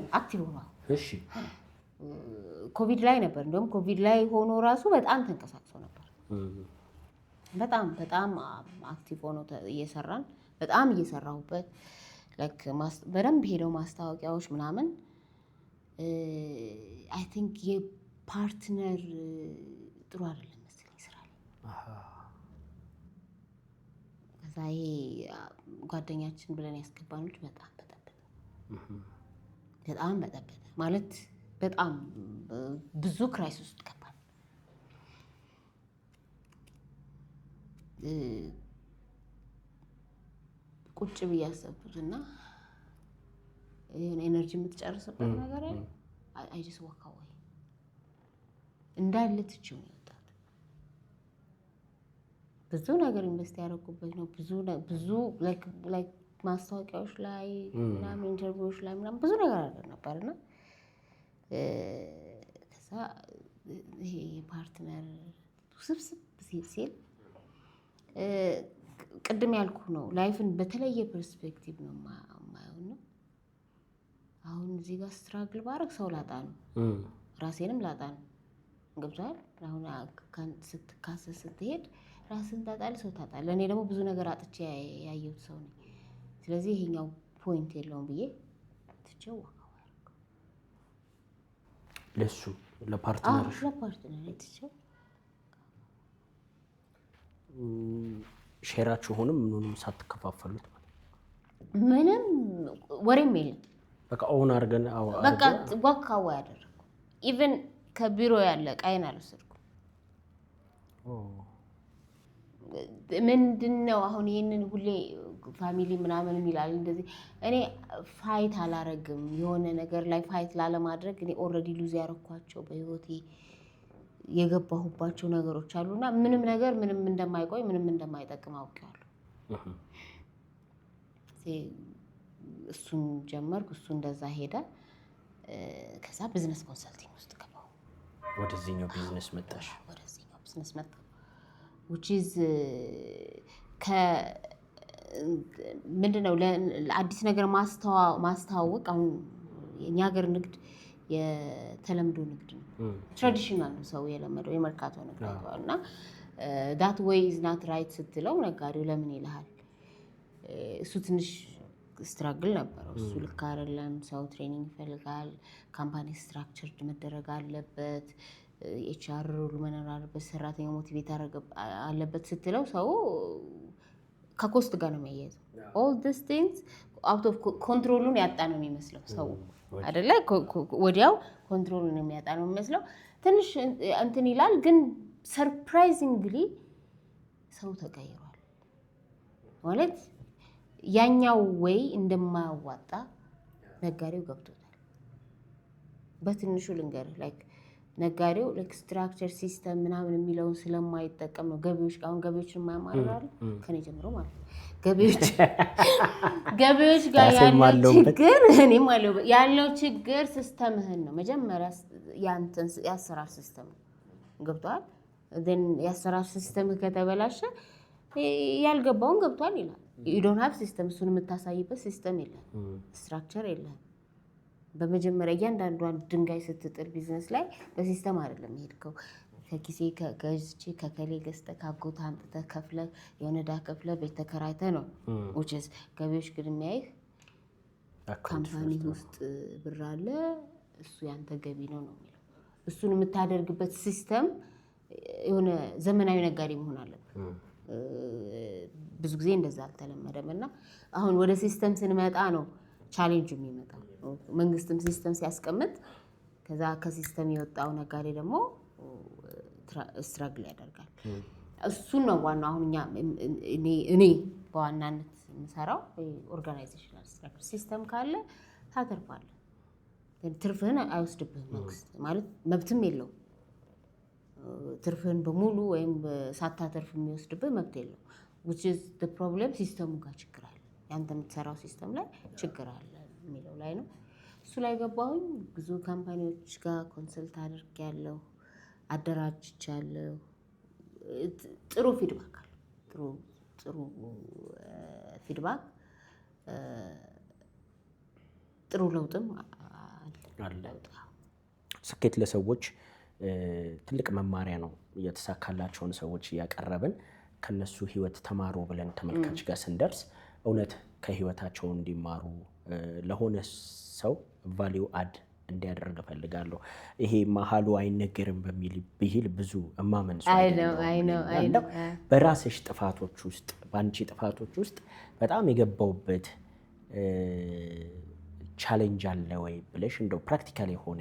እሺ ኮቪድ ላይ ነበር እንደውም ኮቪድ ላይ ሆኖ ራሱ በጣም ተንቀሳቅሶ ነበር በጣም አክቲቭ ሆኖ እየሰራን በጣም እየሰራሁበት ላይክ በደንብ ሄደው ማስታወቂያዎች ምናምን አይ ቲንክ የፓርትነር ጥሩ አይደለም መሰለኝ ስራ ላይ ከዛ ይሄ ጓደኛችን ብለን ያስገባነው በጣም በጠበጠ ማለት በጣም ብዙ ክራይሲስ ውስጥ ገባን ቁጭ ብዬ አሰብኩትና የሆነ ኤነርጂ የምትጨርስበት ነገር አይ ጀስት walk away እንዳለ ትችው ነው የወጣት ብዙ ነገር ኢንቨስት ያደረኩበት ነው ብዙ ላይክ ማስታወቂያዎች ላይ ምናምን ኢንተርቪዎች ላይ ምናምን ብዙ ነገር አደረግ ነበርና ከዛ ይሄ ፓርትነር ስብስብ ሲል ቅድም ያልኩ ነው ላይፍን በተለየ ፐርስፔክቲቭ ነው ማየው ነው አሁን እዚህ ጋር ስትራግል ባረግ ሰው ላጣ ነው ራሴንም ላጣ ነው ገብቷል አሁን ስትካሰስ ስትሄድ ራስን ታጣለህ ሰው ታጣለህ እኔ ደግሞ ብዙ ነገር አጥቼ ያየሁት ሰው ነኝ ስለዚህ ይሄኛው ፖይንት የለውም ብዬ ትቼው ለሱ ለፓርትነር ትቼው ሼራችሁንም ምንም ሳትከፋፈሉት ምንም ወሬም የለም በቃ ኦን አድርገን በቃ ዋካው ያደረኩ ኢቭን ከቢሮ ያለ ቃይን አልወሰድኩም ምንድነው አሁን ይሄንን ሁሌ ፋሚሊ ምናምን ይላል እንደዚህ እኔ ፋይት አላረግም የሆነ ነገር ላይ ፋይት ላለማድረግ እኔ ኦሬዲ ሉዝ ያረኳቸው በህይወቴ የገባሁባቸው ነገሮች አሉና ምንም ነገር ምንም እንደማይቆይ ምንም እንደማይጠቅም አውቃለሁ እሱን ጀመርኩ እሱ እንደዛ ሄደ ከዛ ቢዝነስ ኮንሰልቲንግ ውስጥ ገባሁ ወደዚህኛው ቢዝነስ መጣሽ which is ምንድነው ለአዲስ ነገር ማስተዋወቅ አሁን የኛ ሀገር ንግድ የተለምዶ ንግድ ነው ትራዲሽናል ነው ሰው የለመደው የመርካቶ ንግድ አይተዋልና that way is not right ስትለው ነጋዴው ለምን ይልሃል እሱ ትንሽ ስትራግል ነበር እሱ ልክ አይደለም ሰው ትሬኒንግ ይፈልጋል ካምፓኒ ስትራክቸርድ መደረግ አለበት ኤችአር ሩል መኖር አለበት ሰራተኛው ሞቲቬት አለበት ስትለው ሰው ከኮስት ጋር ነው የሚያያዘው all these things out of controlን ያጣ ነው የሚመስለው ሰው አይደለ ወዲያው ኮንትሮልን የሚያጣ ነው የሚመስለው ትንሽ እንትን ይላል ግን ሰርፕራይዚንግሊ ሰው ተቀይሯል ማለት ያኛው ወይ እንደማያዋጣ ነጋዴው ገብቶታል በትንሹ ልንገር ላይክ ነጋዴው ስትራክቸር ሲስተም ምናምን የሚለውን ስለማይጠቀም ነው። ገቢዎችን የማያማርራሉ ከኔ ጀምሮ ማለት ነው። ገቢዎች ጋር ያለው ችግር እኔም ያለው ችግር ሲስተምህን ነው። መጀመሪያ ያንተን ያሰራር ሲስተም ነው። ገብቷል። then ያሰራር ሲስተም ከተበላሸ ያልገባውን ገብቷል ይላል። you don't have system እሱን የምታሳይበት ሲስተም የለም፣ ስትራክቸር የለም። በመጀመሪያ እያንዳንዷን ድንጋይ ስትጥል ቢዝነስ ላይ በሲስተም አይደለም የሄድከው። ከጊዜ ከገዝቼ ከከሌ ገዝተህ ካጎታ አምጥተህ ከፍለህ የሆነ ዕዳ ከፍለህ ቤት ተከራይተህ ነው which is ገቢዎች ግን የሚያይህ ካምፓኒ ውስጥ ብር አለ እሱ ያንተ ገቢ ነው የሚለው። እሱን የምታደርግበት ሲስተም የሆነ ዘመናዊ ነጋዴ መሆን አለበት። ብዙ ጊዜ እንደዛ አልተለመደም እና አሁን ወደ ሲስተም ስንመጣ ነው ቻሌንጁ የሚመጣው። መንግስትም ሲስተም ሲያስቀምጥ ከዛ ከሲስተም የወጣው ነጋዴ ደግሞ ስትራግል ያደርጋል። እሱን ነው ዋናው። አሁን እኔ በዋናነት የምሰራው ኦርጋናይዜሽናል ስትራክቸር ሲስተም ካለ ታተርፋለህ። ትርፍህን አይወስድብህም መንግስት ማለት መብትም የለው። ትርፍህን በሙሉ ወይም ሳታተርፍ የሚወስድብህ መብት የለው። which is the problem ሲስተሙ ጋር ችግር አለ። ያንተ የምትሰራው ሲስተም ላይ ችግር አለ የሚለው ላይ ነው። እሱ ላይ ገባሁኝ። ብዙ ካምፓኒዎች ጋር ኮንሰልት አድርጌያለሁ፣ አደራጅቻለሁ። ጥሩ ፊድባክ አለ። ጥሩ ፊድባክ፣ ጥሩ ለውጥም አለ። ስኬት ለሰዎች ትልቅ መማሪያ ነው። የተሳካላቸውን ሰዎች እያቀረብን ከነሱ ህይወት ተማሩ ብለን ተመልካች ጋር ስንደርስ እውነት ከህይወታቸው እንዲማሩ ለሆነ ሰው ቫልዩ አድ እንዲያደርግ እፈልጋለሁ። ይሄ መሀሉ አይነገርም በሚል ብሂል ብዙ እማመን ሰው አይደለም። በራስሽ ጥፋቶች ውስጥ በአንቺ ጥፋቶች ውስጥ በጣም የገባውበት ቻሌንጅ አለ ወይ ብለሽ እንደው ፕራክቲካል የሆነ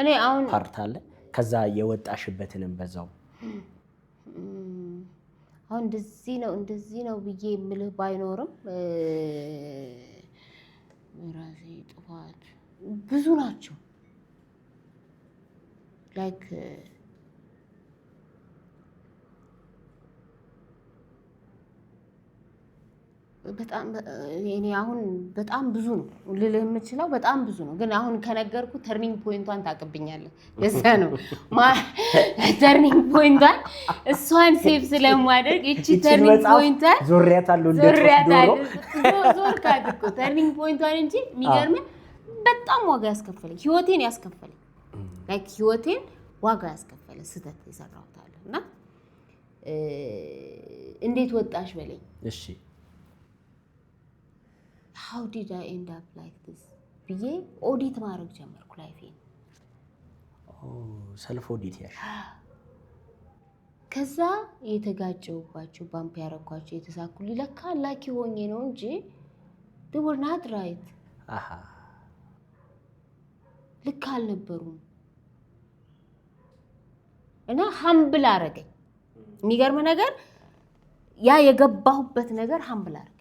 እኔ አሁን ፓርት አለ ከዛ የወጣሽበትንም በዛው አሁን እንደዚህ ነው ብዬ የምልህ ባይኖርም ራሴ ጥፋት ብዙ ናቸው። ላይክ በጣም እኔ አሁን በጣም ብዙ ነው ልልህ የምችለው በጣም ብዙ ነው። ግን አሁን ከነገርኩ ተርኒንግ ፖይንቷን ታውቅብኛለህ። ለዛ ነው ተርኒንግ ፖይንቷን እሷን ሴቭ ስለማደርግ እቺ ተርኒንግ ፖይንቷን ዞርያታለሁ ዞርካት እኮ ተርኒንግ ፖይንቷን እንጂ የሚገርምህ በጣም ዋጋ ያስከፈለኝ ህይወቴን ያስከፈለኝ ላይክ ህይወቴን ዋጋ ያስከፈለ ስህተት የሰራሁት አለ እና እንዴት ወጣሽ በለኝ። እሺ how did I end up like this ብዬ ኦዲት ማድረግ ጀመርኩ ላይፌን። ሰልፍ ኦዲት ያሽ ከዛ የተጋጨውባቸው ባምፕ ያረኳቸው የተሳኩልኝ ለካ ላኪ ሆኜ ነው እንጂ they were not right። ልክ አልነበሩም እና ሀምብል አረገኝ። የሚገርም ነገር ያ የገባሁበት ነገር ሀምብል አረገኝ።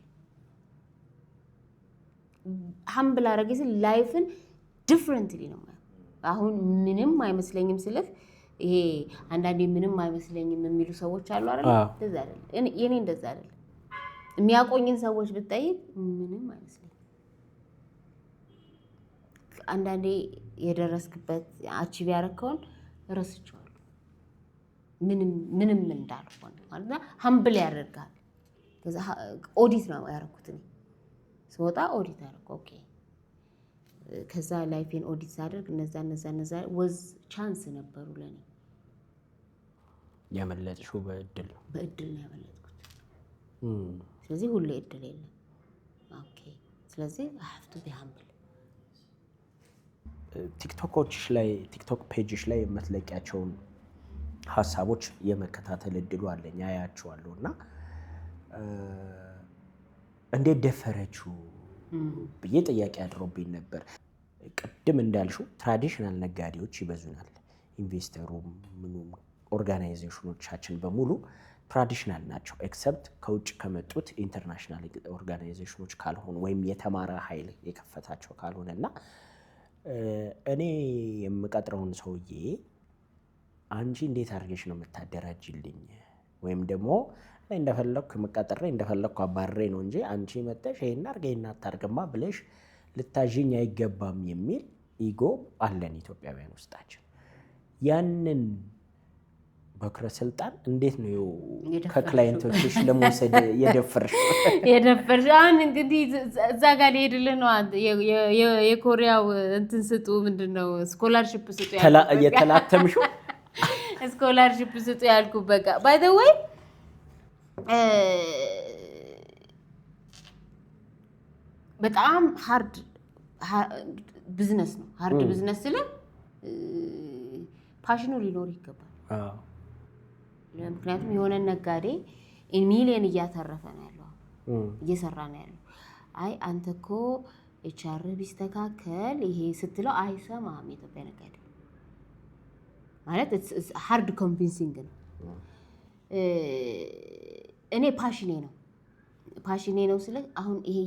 ሀምብል አረገኝ ላይፍን ዲፍረንትሊ ነው ማለት። አሁን ምንም አይመስለኝም ስልህ ይሄ አንዳንዴ ምንም አይመስለኝም የሚሉ ሰዎች አሉ አይደል? እንደዛ አይደለም። የኔ እንደዛ አይደለም። የሚያቆኝን ሰዎች ብትጠይቅ ምንም አይመስለኝም። አንዳንዴ የደረስክበት አቺቭ ያረከውን ረስቼዋለሁ ምንም እንዳልሆነ ማለት ነው። ሀምብል ያደርጋል። ከዛ ኦዲት ነው ያረኩት እኔ ስወጣ ኦዲት አደረኩ። ኦኬ ከዛ ላይፌን ኦዲት ሳደርግ እነዛ ወዝ ቻንስ ነበሩ ለኔ። ያመለጥሽው በእድል ነው ያመለጥኩት። ስለዚህ ሁሌ እድል የለም። ኦኬ ስለዚህ I have to be humble። ቲክቶክ ፔጅሽ ላይ የምትለቂያቸውን ሀሳቦች የመከታተል እድሉ አለኝ አያቸዋለሁ እና እንዴት ደፈረችው ብዬ ጥያቄ አድሮብኝ ነበር። ቅድም እንዳልሽው ትራዲሽናል ነጋዴዎች ይበዙናል። ኢንቨስተሩም ምኑም ኦርጋናይዜሽኖቻችን በሙሉ ትራዲሽናል ናቸው ኤክሰፕት ከውጭ ከመጡት ኢንተርናሽናል ኦርጋናይዜሽኖች ካልሆኑ ወይም የተማረ ኃይል የከፈታቸው ካልሆነ እና እኔ የምቀጥረውን ሰውዬ አንቺ እንዴት አድርገሽ ነው የምታደራጅልኝ? ወይም ደግሞ እንደፈለኩ የምቀጥሬ እንደፈለኩ አባረሬ ነው እንጂ አንቺ መጥተሽ ይሄን አድርገ ይሄን አታርግማ ብለሽ ልታዥኝ አይገባም የሚል ኢጎ አለን ኢትዮጵያውያን ውስጣችን። ያንን በኩረ ስልጣን እንዴት ነው ከክላይንቶችሽ ለመውሰድ የደፈርሽ? አሁን እንግዲህ እዛ ጋር ሊሄድልህ ነው። የኮሪያው እንትን ስጡ ምንድነው ስኮላርሺፕ ስጡ የተላተምሽው ስኮላርሺፕ ስጡ ያልኩ በቃ ባይ ዘ ወይ በጣም ሃርድ ቢዝነስ ነው። ሃርድ ቢዝነስ ስለ ፓሽኑ ሊኖር ይገባል። ምክንያቱም የሆነ ነጋዴ ሚሊየን እያተረፈ ነው ያለው እየሰራ ነው ያለው። አይ አንተ እኮ ኤችአር ቢስተካከል ይሄ ስትለው አይሰማም። የኢትዮጵያ ነጋዴ ማለት ሃርድ ኮንቪንሲንግ ነው። እኔ ፓሽኔ ነው ስለ አሁን ይሄ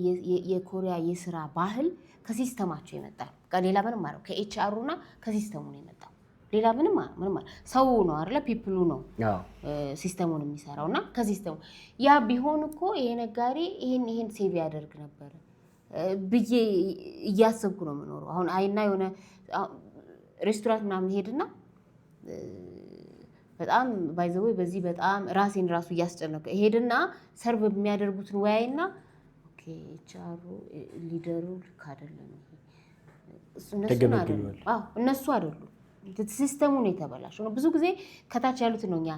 የኮሪያ የስራ ባህል ከሲስተማቸው የመጣ ሌላ ምንም ማለት ከኤችአሩና ከሲስተሙ ነው የመጣው። ሌላ ምንም ሰው ነው አይደለ? ፒፕሉ ነው ሲስተሙን የሚሰራውና ከሲስተሙ ያ ቢሆን እኮ ይሄ ነጋዴ ይሄን ሴቭ ያደርግ ነበር ብዬ እያሰብኩ ነው የምኖረው። አሁን አይና የሆነ ሬስቶራንት ምናምን ሄድና በጣም ባይዘው በዚህ በጣም ራሴን ራሱ እያስጨነቀ ሄድና ሰርቭ የሚያደርጉትን ወያይና ኦኬ ኤችአሩ ሊደሩ ልክ አይደለም እነሱ አይደሉም ሲስተሙ ነው የተበላሸው ነው። ብዙ ጊዜ ከታች ያሉት ነው እኛ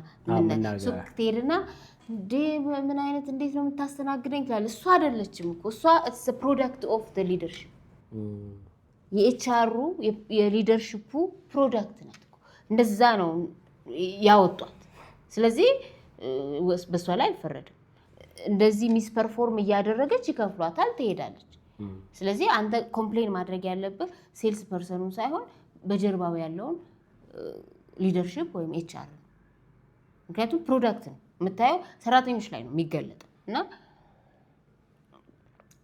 ሱቅ ትሄድና ምን አይነት እንዴት ነው የምታስተናግደኝ ትላለህ። እሷ አይደለችም እኮ እሷ ኢትስ አ ፕሮዳክት ኦፍ ዘ ሊደርሺፕ የኤችአሩ የሊደርሺፑ ፕሮዳክት ናት እኮ እንደዛ ነው ያወጧት። ስለዚህ በሷ ላይ አይፈረድም። እንደዚህ ሚስ ፐርፎርም እያደረገች ይከፍሏታል፣ ትሄዳለች። ስለዚህ አንተ ኮምፕሌን ማድረግ ያለብህ ሴልስ ፐርሰኑን ሳይሆን በጀርባው ያለውን ሊደርሺፕ ወይም ኤችአር ነው። ምክንያቱም ፕሮዳክት ነው የምታየው ሰራተኞች ላይ ነው የሚገለጠው። እና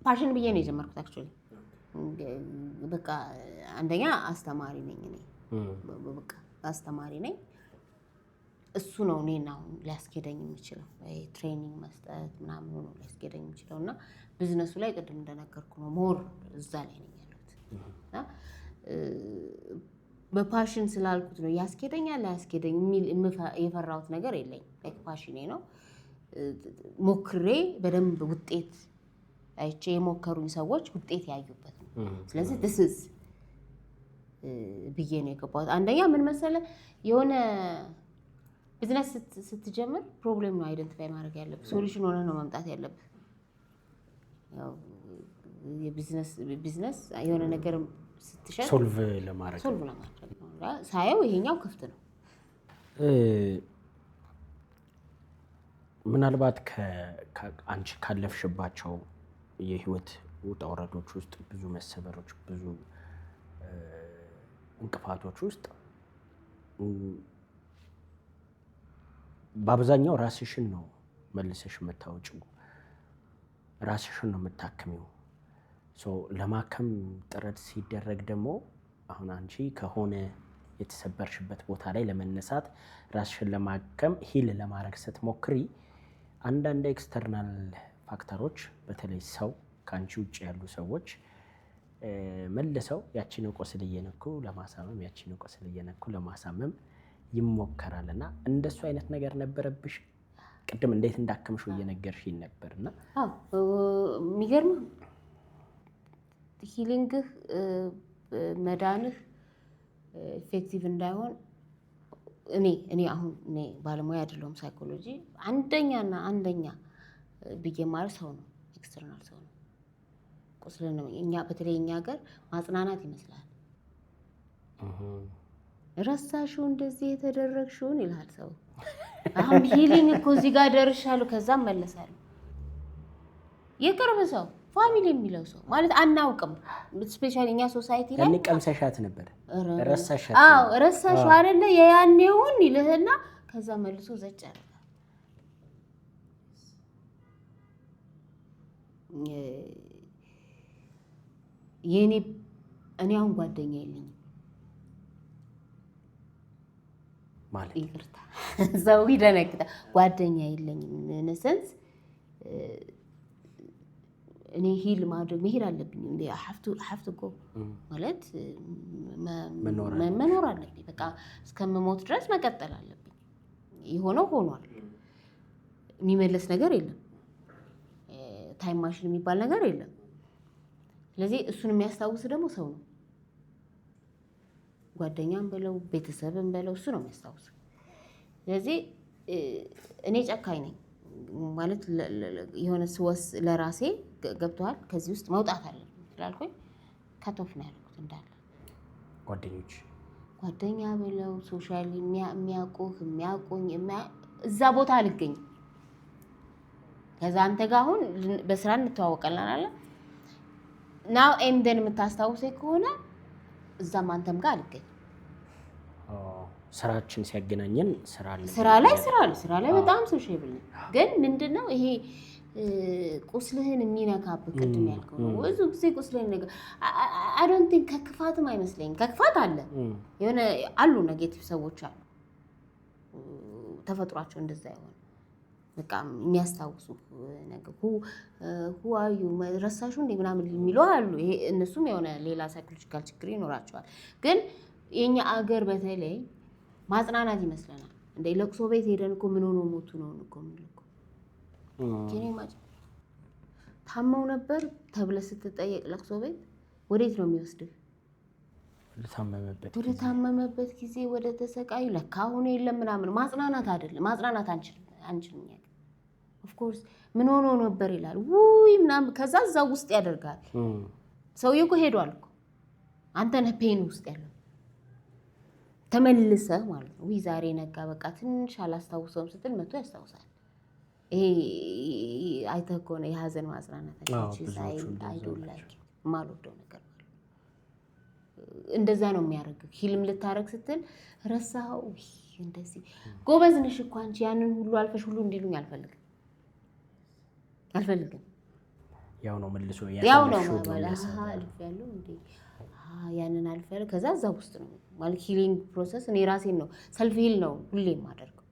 ፓሽን ብዬ ነው የጀመርኩት። አክቹዋሊ በቃ አንደኛ አስተማሪ ነኝ እኔ በቃ አስተማሪ ነኝ። እሱ ነው እኔን አሁን ሊያስኬደኝ የሚችለው ትሬኒንግ መስጠት ምናምን ነው ሊያስኬደኝ የሚችለው። እና ቢዝነሱ ላይ ቅድም እንደነገርኩ ነው ሞር እዛ ላይ ነኝ ያለሁት። እና በፓሽን ስላልኩት ነው ያስኬደኛል አያስኬደኝ የሚል የፈራሁት ነገር የለኝም። ላይክ ፓሽኔ ነው ሞክሬ በደንብ ውጤት አይቼ የሞከሩኝ ሰዎች ውጤት ያዩበት ነው። ስለዚህ this ብዬ ነው የገባሁት። አንደኛ ምን መሰለህ የሆነ ቢዝነስ ስትጀምር ፕሮብሌም ነው አይደንቲፋይ ማድረግ ያለብህ፣ ሶሉሽን ሆነ ነው መምጣት ያለብህ። ያው የቢዝነስ የሆነ ነገር ስትሸጥ ሶልቭ ለማድረግ ሳየው ይሄኛው ክፍት ነው። ምናልባት አንቺ ካለፍሽባቸው የህይወት ውጣ ውረዶች ውስጥ ብዙ መሰበሮች፣ ብዙ እንቅፋቶች ውስጥ በአብዛኛው ራስሽን ነው መልሰሽ የምታወጪው፣ ራስሽን ነው የምታክሚው። ለማከም ጥረት ሲደረግ ደግሞ አሁን አንቺ ከሆነ የተሰበርሽበት ቦታ ላይ ለመነሳት ራስሽን ለማከም ሂል ለማድረግ ስትሞክሪ አንዳንድ ኤክስተርናል ፋክተሮች በተለይ ሰው ከአንቺ ውጭ ያሉ ሰዎች መልሰው ያቺን ቁስል እየነኩ ለማሳመም ይሞከራልና እንደሱ አይነት ነገር ነበረብሽ? ቅድም እንዴት እንዳከምሽው እየነገርሽኝ ነበርና የሚገርም ሂሊንግህ መዳንህ ኢፌክቲቭ እንዳይሆን እኔ አሁን ባለሙያ አይደለሁም ሳይኮሎጂ። አንደኛ ብዬ ማለት ሰው ነው፣ ኤክስተርናል ሰው ነው። ቁስልን ነው በተለይ እኛ ሀገር ማጽናናት ይመስላል። ረሳሽው እንደዚህ የተደረግሽውን ይልሃል ሰው። አሁን ሂሊንግ እኮ እዚህ ጋር ደርሻለሁ ከዛም መለሳለሁ። የቅርብ ሰው ፋሚሊ የሚለው ሰው ማለት አናውቅም። ስፔሻሊ እኛ ሶሳይቲ ላይ ቀምሰሻት ነበር ረሳሻት። ረሳሽው አይደለ የያኔውን ይልህና ከዛ መልሶ ዘጭ ያደርጋል። የኔ እኔ አሁን ጓደኛ የለኝም ማለት ይቅርታ ሰው ይደነግጣል። ጓደኛ የለኝም ነሰንስ እኔ ሂል ማድረግ መሄድ አለብኝ እንዴ ሀፍቱ ጎ ማለት መኖር አለብኝ። በቃ እስከምሞት ድረስ መቀጠል አለብኝ። የሆነው ሆኗል። የሚመለስ ነገር የለም። ታይም ማሽን የሚባል ነገር የለም። ስለዚህ እሱን የሚያስታውስ ደግሞ ሰው ነው። ጓደኛም በለው ቤተሰብም በለው እሱ ነው የሚያስታውስ። ስለዚህ እኔ ጨካኝ ነኝ ማለት የሆነ ስወስ ለራሴ ገብቷል። ከዚህ ውስጥ መውጣት አለብኝ ስላልኩኝ ከቶፍ ነው ያልኩት እንዳለ ጓደኛ በለው ሶሻል የሚያውቁኝ እዛ ቦታ አልገኝም። ከዛ አንተ ጋር አሁን በስራ እንተዋወቃለን አለ ናው ኤንደን የምታስታውሰኝ ከሆነ እዛም አንተም ጋር አልገኝም። ስራችን ሲያገናኘን ስራ ላይ በጣም ሶሻብል ነው። ግን ምንድነው ይሄ ቁስልህን የሚነካብህ ቅድም ያልከው ነው። ብዙ ጊዜ ቁስልህን ነገር አይ ዶንት ቲንክ ከክፋትም አይመስለኝም። ከክፋት አለ የሆነ አሉ ኔጌቲቭ ሰዎች አሉ ተፈጥሯቸው እንደዛ ይሆን በቃ የሚያስታውሱ ነገር who are you ረሳሹ እንደ ምናምን የሚለው አሉ። ይሄ እነሱም የሆነ ሌላ ሳይኮሎጂካል ችግር ይኖራቸዋል። ግን የኛ አገር በተለይ ማጽናናት ይመስለናል። እንደ ለቅሶ ቤት ሄደን እኮ ምን ሆኖ ሞቱ ነው እኮ ምንልኩ ታመው ነበር ተብለህ ስትጠየቅ ለቅሶ ቤት ወዴት ነው የሚወስድህ? ወደ ታመመበት ጊዜ ወደ ተሰቃዩ ለካ ሆኖ የለም ምናምን ማጽናናት አይደለም። ማጽናናት አንችልም። ኦፍ ኮርስ ምን ሆኖ ነበር ይላል ውይ ምናምን ከዛ እዛው ውስጥ ያደርጋል። ሰውዬው እኮ ሄዷል እኮ አንተ ነህ ፔን ውስጥ ያለው ተመልሰህ ማለት ነው። ውይ ዛሬ ነጋ በቃ ትንሽ አላስታውሰውም ስትል መቶ ያስታውሳል። ይሄ አይተህ ከሆነ የሀዘን ማጽናናት አይዶላኪ የማልወደው ነገር ማለት እንደዛ ነው የሚያደርግህ። ሂልም ልታረግ ስትል ረሳኸው እንደዚህ ጎበዝ ነሽ እኮ አንቺ ያንን ሁሉ አልፈሽ ሁሉ እንዲሉኝ አልፈልግም። ያው ነው መልሶ ያለው እንዴ ያንን አልፈለ ከዛ እዛ ውስጥ ነው ማለት ሂሊንግ ፕሮሰስ እኔ ራሴን ነው ሰልፍ ሂል ነው ሁሌ የማደርገው።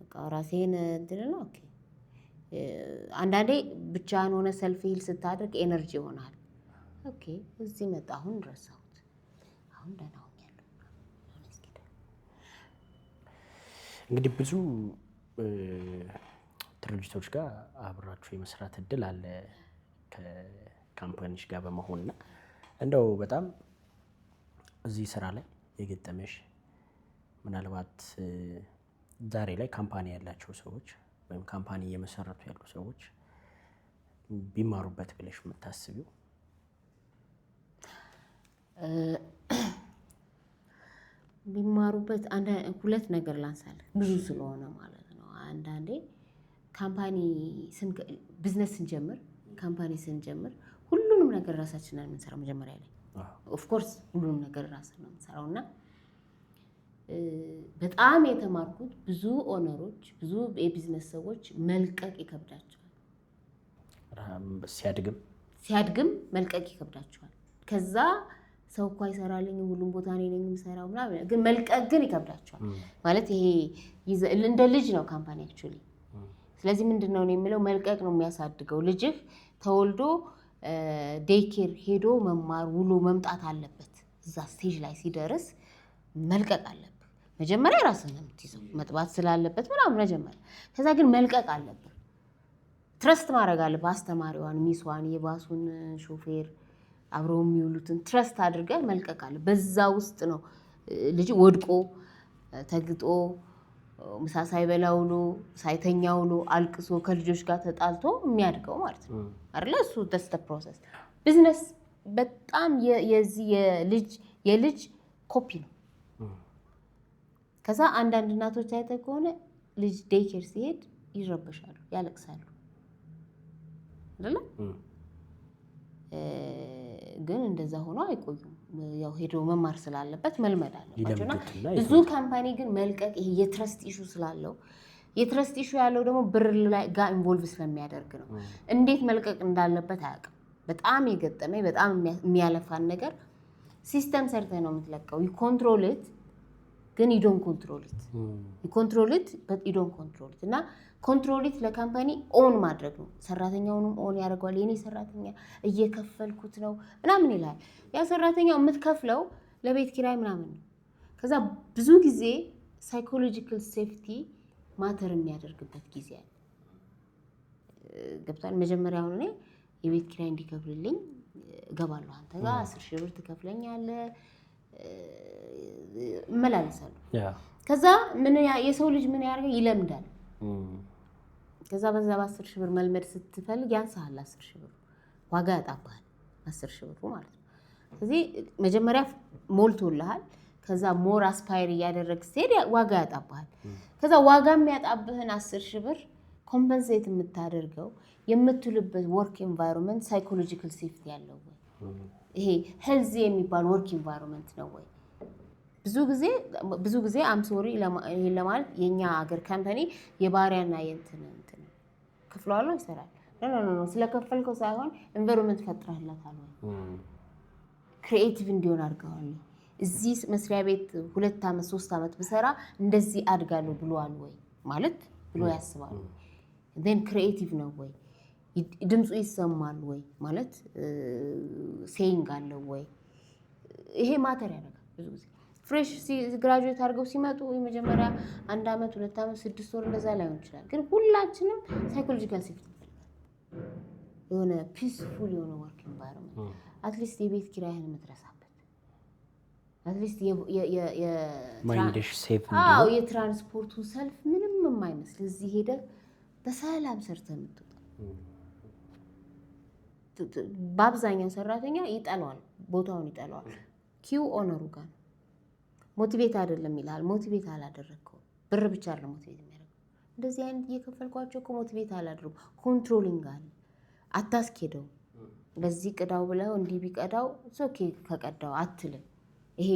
በቃ ራሴን እንትን ነው ኦኬ። አንዳንዴ ብቻህን ሆነ ሰልፍ ሂል ስታደርግ ኤነርጂ ይሆናል። ኦኬ እዚህ መጣ አሁን ረሳሁት አሁን ደህና ሆኛለሁ። እንግዲህ ብዙ ድርጅቶች ጋር አብራችሁ የመስራት እድል አለ ከካምፓኒዎች ጋር በመሆንና እንደው በጣም እዚህ ስራ ላይ የገጠመሽ ምናልባት ዛሬ ላይ ካምፓኒ ያላቸው ሰዎች ወይም ካምፓኒ እየመሰረቱ ያሉ ሰዎች ቢማሩበት ብለሽ የምታስቢው? ቢማሩበት ሁለት ነገር ላንሳለህ ብዙ ስለሆነ ማለት ነው። አንዳንዴ ካምፓኒ ቢዝነስ ስንጀምር ሁሉንም ነገር ራሳችንን የምንሰራው መጀመሪያ ላይ ኦፍ ኮርስ ሁሉንም ነገር ራሳችንን የምንሰራው እና በጣም የተማርኩት ብዙ ኦነሮች ብዙ የቢዝነስ ሰዎች መልቀቅ ይከብዳቸዋል። ሲያድግም መልቀቅ ይከብዳቸዋል። ከዛ ሰው እኮ አይሰራልኝም ሁሉም ቦታ እኔ ነኝ የምሰራው ምናምን ግን መልቀቅ ግን ይከብዳቸዋል። ማለት ይሄ እንደ ልጅ ነው ካምፓኒ አክቹሊ። ስለዚህ ምንድነው ነው የምለው መልቀቅ ነው የሚያሳድገው። ልጅህ ተወልዶ ዴይኬር ሄዶ መማር ውሎ መምጣት አለበት። እዛ ስቴጅ ላይ ሲደርስ መልቀቅ አለበት። መጀመሪያ ራስህን የምትይዘው መጥባት ስላለበት ምናምን መጀመሪያ። ከዛ ግን መልቀቅ አለበት። ትረስት ማድረግ አለበት። አስተማሪዋን፣ ሚስዋን፣ የባሱን ሾፌር አብረው የሚውሉትን ትረስት አድርገህ መልቀቅ አለ። በዛ ውስጥ ነው ልጅ ወድቆ ተግጦ ምሳ ሳይበላ ውሎ ሳይተኛ ውሎ አልቅሶ ከልጆች ጋር ተጣልቶ የሚያድገው ማለት ነው አይደለ? እሱ ደስተ ፕሮሰስ። ቢዝነስ በጣም የልጅ ኮፒ ነው። ከዛ አንዳንድ እናቶች አይተህ ከሆነ ልጅ ዴይኬር ሲሄድ ይረበሻሉ፣ ያለቅሳሉ አይደለ? ግን እንደዛ ሆኖ አይቆዩም። ያው ሄዶ መማር ስላለበት መልመድ አለባቸውና ብዙ ካምፓኒ ግን መልቀቅ ይሄ የትረስት ኢሹ ስላለው የትረስት ኢሹ ያለው ደግሞ ብር ላይ ጋር ኢንቮልቭ ስለሚያደርግ ነው። እንዴት መልቀቅ እንዳለበት አያውቅም። በጣም የገጠመኝ በጣም የሚያለፋን ነገር ሲስተም ሰርተህ ነው የምትለቀው። you control it ግን you don't control it you control it but you don't control it እና control it ለካምፓኒ ኦን ማድረግ ነው። ሰራተኛውንም ኦን ያደርገዋል። የኔ ሰራተኛ እየከፈልኩት ነው ምናምን ይላል። ያ ሰራተኛው የምትከፍለው ለቤት ኪራይ ምናምን ነው። ከዛ ብዙ ጊዜ ሳይኮሎጂካል ሴፍቲ ማተር የሚያደርግበት ጊዜ አለ። ገብቷል። መጀመሪያ አሁን እኔ የቤት ኪራይ እንዲከፍልልኝ እገባለሁ። አንተ ጋር 10,000 ብር ትከፍለኛለህ እመላለሳለሁ። ከዛ ምን የሰው ልጅ ምን ያደርጋል ይለምዳል። ከዛ በዛ በ10,000 ብር መልመድ ስትፈልግ ያንሳል 10,000 ብር ዋጋ ያጣባል 10,000 ብር ማለት ነው። ስለዚህ መጀመሪያ ሞልቶልሃል። ከዛ ሞር አስፓየር እያደረግ ስትሄድ ዋጋ ያጣባል። ከዛ ዋጋ የሚያጣብህን 10,000 ብር ኮምፐንሴት የምታደርገው የምትልበት ወርክ ኤንቫይሮንመንት ሳይኮሎጂካል ሴፍቲ ያለው ወይ ይሄ ሄልዚ የሚባል ወርክ ኤንቫይሮንመንት ነው ወይ? ብዙ ጊዜ አም ሶሪ ይሄን ለማለት የኛ ሀገር ካምፓኒ የባሪያና የእንትን ክፍሏለው ይሰራል። ኖ ስለከፈልከው ሳይሆን ኤንቫይሮንመንት ፈጥረህለታል ወይ? ክሪኤቲቭ እንዲሆን አድርገዋል። እዚህ መስሪያ ቤት 2 ዓመት 3 ዓመት ብሰራ እንደዚህ አድጋለሁ ብሏል ወይ ማለት ብሎ ያስባሉ። then creative ነው ወይ? ድምጹ ይሰማል ወይ ማለት ሴይንግ አለው ወይ? ይሄ ማተር ያደርጋል። ብዙ ጊዜ ፍሬሽ ግራጁዌት አድርገው ሲመጡ የመጀመሪያ 1 ዓመት 2 ዓመት 6 ወር እንደዛ ላይሆን ይችላል። ግን ሁላችንም ሳይኮሎጂካል ሴፍቲ የሆነ ፒስፉል የሆነ ወርክ ኤንቫይሮንመንት አትሊስት የቤት ኪራይህን የምትረሳበት አትሊስት ማይንድሽ ሴፍ ነው። የትራንስፖርቱ ሰልፍ ምንም የማይመስል እዚህ ሄደህ በሰላም ሰርተህ የምትወጣ። በአብዛኛው ሰራተኛ ይጠላዋል፣ ቦታውን ይጠላዋል። ኪው ኦነሩ ጋር ሞቲቬት አይደለም ይላል። ሞቲቬት አላደረግከውም። ብር ብቻ አይደለም ሞቲቬት የሚያደርገው። እንደዚህ አይነት እየከፈልኳቸው እኮ ሞቲቬት አላደረጉም። ኮንትሮሊንግ አለ። አታስኬደው። በዚህ ቅዳው ብለው እንዲህ ቢቀዳው ኦኬ ከቀዳው አትልም። ይሄ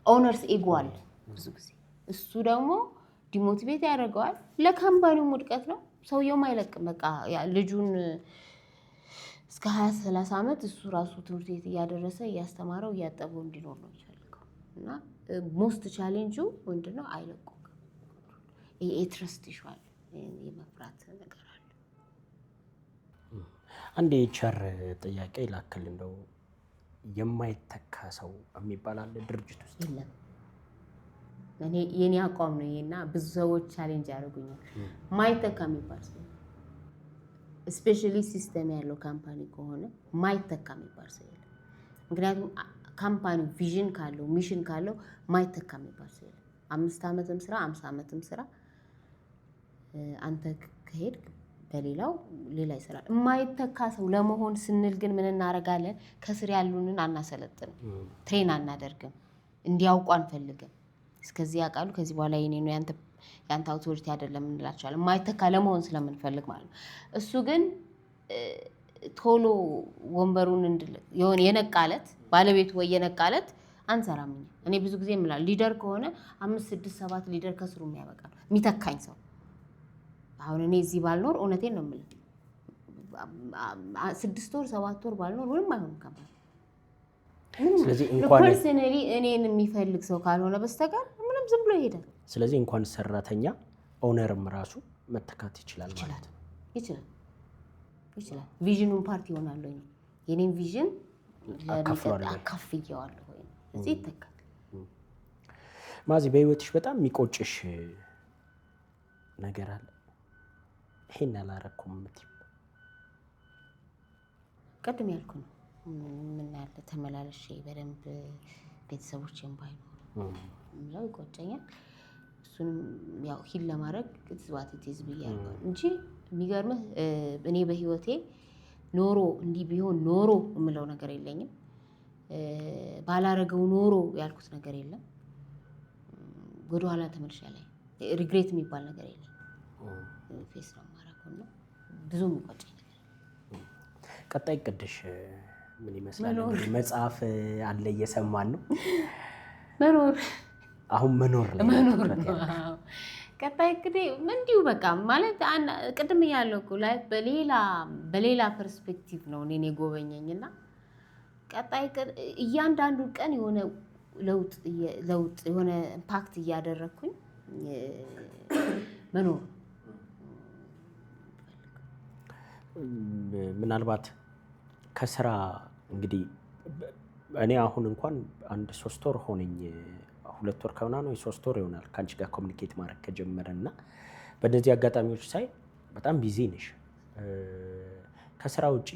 ኦነርስ ኤጎ አለ ብዙ ጊዜ። እሱ ደግሞ ዲሞቲቬት ያደርገዋል። ለካምፓኒው ውድቀት ነው። ሰውየውም አይለቅም። በቃ ልጁን እስከ 20-30 ዓመት እሱ ራሱ ትምህርት ቤት እያደረሰ እያስተማረው እያጠበው እንዲኖር ነው የሚፈልገው። እና ሞስት ቻሌንጁ ምንድነው? አይለቁም። የትረስት ይሻል የመፍራት ነገር አለ። አንድ የኤችአር ጥያቄ ላክል እንደው የማይተካ ሰው የሚባል አለ ድርጅት ውስጥ? የለም። የኔ አቋም ነው ይሄና ብዙ ሰዎች ቻሌንጅ ያደርጉኛል። ማይተካ የሚባል ሰው ስፔሻሊ ሲስተም ያለው ካምፓኒ ከሆነ ማይተካ የሚባል ሰው የለም። ምክንያቱም ካምፓኒው ቪዥን ካለው ሚሽን ካለው ማይተካ የሚባል ሰው የለም። 5 ዓመትም ስራ 50 ዓመትም ስራ አንተ ከሄድክ በሌላው ሌላ ይሰራል። የማይተካ ሰው ለመሆን ስንል ግን ምን እናደርጋለን? ከስር ያሉንን አናሰለጥንም፣ ትሬን አናደርግም፣ እንዲያውቁ አንፈልግም። እስከዚህ ያውቃሉ፣ ከዚህ በኋላ የኔ ነው ያንተ አውቶሪቲ አይደለም እንላቸዋለን። የማይተካ ለመሆን ስለምንፈልግ ማለት ነው። እሱ ግን ቶሎ ወንበሩን የሆነ የነቃለት ባለቤቱ ወይ የነቃለት አንሰራም። እኔ ብዙ ጊዜ እምላለሁ ሊደር ከሆነ 5 6 7 ሊደር ከስሩ የሚያበቃል የሚተካኝ ሰው። አሁን እኔ እዚህ ባልኖር እውነቴን ነው የምልህ 6 ወር 7 ወር ባልኖር ምንም አይሆንም ካምፓኒ። ስለዚህ እንኳን ፐርሰናሊ እኔን የሚፈልግ ሰው ካልሆነ በስተቀር ምንም ዝም ብሎ ይሄዳል። ስለዚህ እንኳን ሰራተኛ ኦነርም ራሱ መተካት ይችላል ማለት ነው። ይችላል። ቪዥኑን ፓርቲ ይሆናለሁ። የኔን ቪዥን አካፍየዋለሁ ወይ እዚህ ይተካል። ማዚ በህይወትሽ በጣም የሚቆጭሽ ነገር አለ? ይሄን አላረኩም የምትይው? ቀድም ያልኩ ነው። ምን ያለ ተመላለሽ በደንብ ቤተሰቦቼን ባይኖር ምለው ይቆጨኛል። እሱንም ያው ሂል ለማድረግ ክትዝባትቲዝ ብያለሁ እንጂ የሚገርምህ እኔ በህይወቴ ኖሮ እንዲህ ቢሆን ኖሮ የምለው ነገር የለኝም። ባላረገው ኖሮ ያልኩት ነገር የለም። ወደኋላ ተመልሻለሁ። ሪግሬት የሚባል ነገር የለም። ፌስ ነው ማራኮን ነው ብዙ የሚቆጨኝ ነገር። ቀጣይ ቅድሽ ምን ይመስላል? መጽሐፍ አለ እየሰማን ነው። መኖር አሁን መኖር ላይ ቀጣይ እንግዲህ እንዲሁ በቃ ማለት ቅድም እያለሁ እኮ ላይፍ በሌላ ፐርስፔክቲቭ ነው እኔን የጎበኘኝና ቀጣይ እያንዳንዱ ቀን የሆነ ለውጥ የሆነ ኢምፓክት እያደረኩኝ መኖር ምናልባት ከስራ እንግዲህ እኔ አሁን እንኳን አንድ 3 ወር ሆነኝ 2 ወር ከምናምን ወይ 3 ወር ይሆናል ካንቺ ጋር ኮሙኒኬት ማድረግ ከጀመረና በእነዚህ አጋጣሚዎች ሳይ በጣም ቢዚ ነሽ። ከስራ ውጪ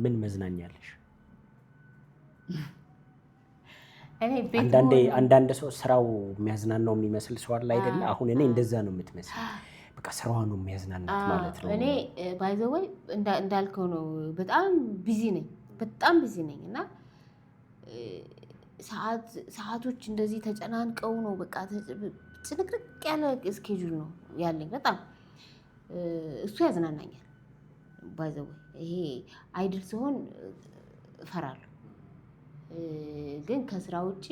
ምን መዝናኛለሽ? አንዳንድ ሰው ስራው የሚያዝናናው የሚመስል ሰው አለ አይደለ? አሁን እኔ እንደዛ ነው የምትመስል። በቃ ስራዋ ነው የሚያዝናናት ማለት ነው። እኔ ባይ ዘ ወይ እንዳልከው ነው በጣም ቢዚ ነኝ እና ሰዓቶች እንደዚህ ተጨናንቀው ነው በቃ ጭንቅርቅ ያለ ስኬጁል ነው ያለኝ በጣም እሱ ያዝናናኛል። ባይ ዘ ወይ ይሄ አይድል ሲሆን እፈራለሁ። ግን ከስራ ውጪ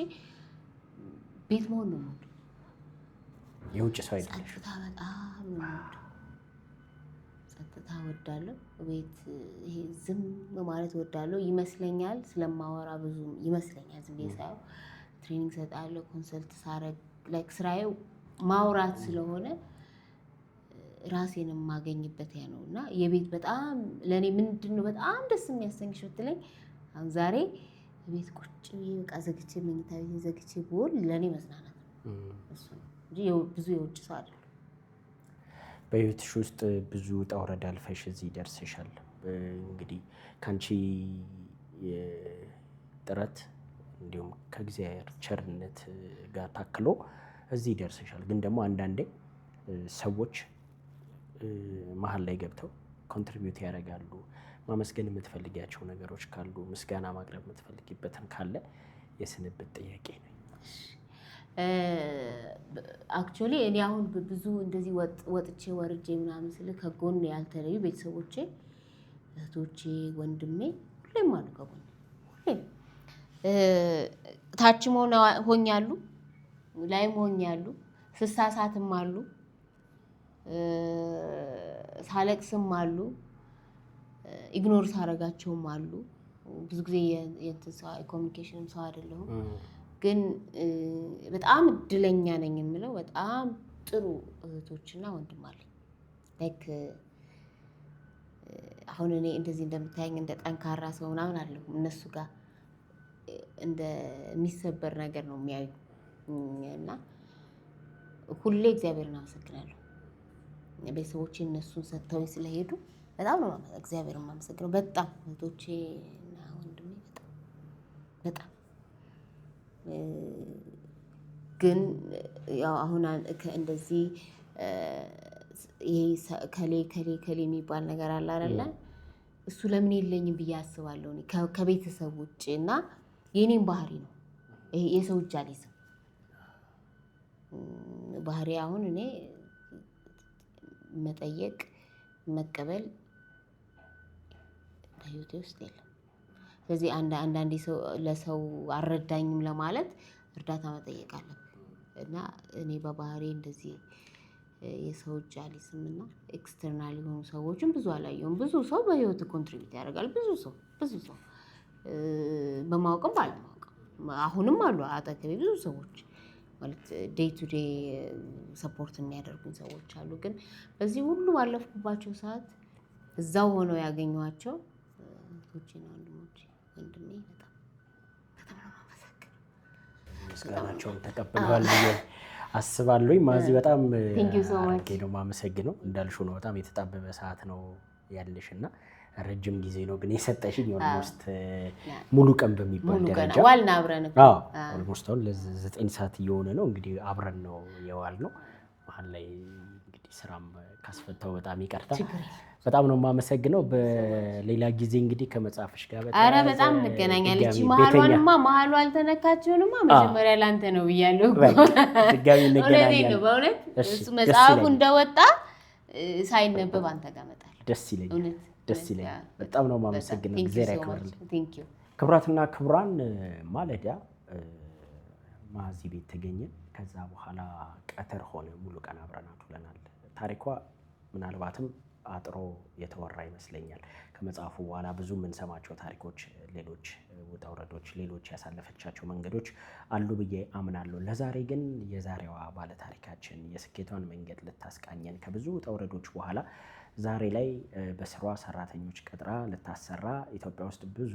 ቤት መሆን ነው የምወደው። የውጭ ሰው አይደለሽ? ጸጥታ በጣም ነው የምወደው። ጸጥታ እወዳለሁ። ቤት ይሄ ዝም ማለት እወዳለሁ ይመስለኛል። ስለማወራ ብዙ ይመስለኛል። ዝም ብዬ ሳየው ትሬኒንግ እሰጣለሁ፣ ኮንሰልት ሳረግ ላይክ ስራዬው ማውራት ስለሆነ ራሴን የማገኝበት ያ ነው እና የቤት በጣም ለእኔ ምንድን ነው በጣም ደስ የሚያሰኝሽ ብትለኝ አሁን ዛሬ ቤት ቁጭ ብዬ በቃ ዘግቼ መኝታ ቤት ዘግቼ ብውል ለእኔ መዝናናት ነው እሱ ነው እንጂ ብዙ የውጭ ሰው አይደለም። በህይወትሽ ውስጥ ብዙ ውጣ ውረድ አልፈሽ እዚህ ደርሰሻል። እንግዲህ ከአንቺ ጥረት እንዲሁም ከእግዚአብሔር ቸርነት ጋር ታክሎ እዚህ ደርሰሻል። ግን ደግሞ አንዳንዴ ሰዎች መሀል ላይ ገብተው ኮንትሪቢዩት ያደርጋሉ። ማመስገን የምትፈልጊያቸው ነገሮች ካሉ ምስጋና ማቅረብ የምትፈልጊበትን ካለ የስንብት ጥያቄ ነው። አክቹዋሊ እኔ አሁን ብዙ እንደዚህ ወጥቼ ወርጄ ምናምን ስል ከጎን ያልተለዩ ቤተሰቦቼ፣ እህቶቼ፣ ወንድሜ ሁሌም አሉ ከጎን ሁሌም ታችም ሆኛሉ፣ ላይም ሆኛሉ፣ ስሳሳትም አሉ፣ ሳለቅስም አሉ፣ ኢግኖር ሳረጋቸውም አሉ። ብዙ ጊዜ የኮሚኒኬሽንም ሰው አይደለሁም። ግን በጣም እድለኛ ነኝ የምለው በጣም ጥሩ እህቶችና ወንድም አለኝ። ላይክ አሁን እኔ እንደዚህ እንደምታየኝ እንደ ጠንካራ ሰው ምናምን አለሁ እነሱ ጋር እንደሚሰበር ነገር ነው የሚያዩ እና ሁሌ እግዚአብሔርን አመሰግናለሁ። ቤተሰቦቼ እነሱን ሰጥተውኝ ስለሄዱ በጣም ነው እግዚአብሔርን የማመሰግነው። በጣም እህቶቼ እና ወንድሜ በጣም ግን ያው አሁን እንደዚህ ይሄ ከሌ የሚባል ነገር አለ አይደለ? እሱ ለምን የለኝም ብዬ አስባለሁ። ከቤተሰብ ውጭ እና የኔም ባህሪ ነው ይሄ የሰው እጅ አልይዝም ባህሪ። አሁን እኔ መጠየቅ መቀበል በህይወቴ ውስጥ የለም። ስለዚህ አንዳንዴ ሰው ለሰው አልረዳኝም ለማለት እርዳታ መጠየቅ አለብን እና እኔ በባህሪ እንደዚህ የሰው እጅ አልይዝም እና ኤክስተርናል የሆኑ ሰዎችን ብዙ አላየሁም። ብዙ ሰው በህይወት ኮንትሪቢዩት ያደርጋል። ብዙ ሰው በማወቅም ባለማወቅም አሁንም አሉ አጠገቤ ብዙ ሰዎች ማለት ዴይ ቱ ዴይ ሰፖርት የሚያደርጉኝ ሰዎች አሉ። ግን በዚህ ሁሉ ባለፍኩባቸው ሰዓት እዛው ሆነው ያገኘኋቸው እህቶቼና ወንድሞቼ፣ ወንድሜ በጣም ነው የማመሰግነው። ምስጋናቸውን ተቀብለዋል ብዬ አስባለሁኝ። ማዚ በጣም አድርጌ ነው የማመሰግነው። እንዳልሽው ነው በጣም የተጣበበ ሰዓት ነው ያለሽ እና ረጅም ጊዜ ነው ግን የሰጠሽኝ። ኦልሞስት ሙሉ ቀን በሚባል ደረጃ ዋልን አብረን እኮ ኦልሞስት አሁን ለ9 ሰዓት እየሆነ ነው እንግዲህ አብረን ነው የዋልነው። መሀል ላይ እንግዲህ ስራም ካስፈታው በጣም ይቅርታ። በጣም ነው የማመሰግነው። በሌላ ጊዜ እንግዲህ ከመጽሐፍሽ ጋር በጣም እንገናኛለን። መሀሉ አልተነካችሁንማ መጀመሪያ ላንተ ነው ብያለሁ እኮ ድጋሚ እንገናኛለን። በእውነት እሱ መጽሐፉ እንደወጣ ሳይነበብ አንተ ጋር እመጣለሁ። ደስ ይለኛል። በጣም ነው የማመሰግነው። እግዚአብሔር ያክብርልኝ። ክቡራትና ክቡራን ማለዳ ማዚ ቤት ተገኘን። ከዛ በኋላ ቀትር ሆነ፣ ሙሉ ቀን አብረናት ውለናል። ታሪኳ ምናልባትም አጥሮ የተወራ ይመስለኛል። ከመጽሐፉ በኋላ ብዙ የምንሰማቸው ታሪኮች፣ ሌሎች ውጣ ውረዶች፣ ሌሎች ያሳለፈቻቸው መንገዶች አሉ ብዬ አምናለሁ። ለዛሬ ግን የዛሬዋ ባለታሪካችን የስኬቷን መንገድ ልታስቃኘን ከብዙ ውጣ ውረዶች በኋላ ዛሬ ላይ በስሯ ሰራተኞች ቀጥራ ልታሰራ ኢትዮጵያ ውስጥ ብዙ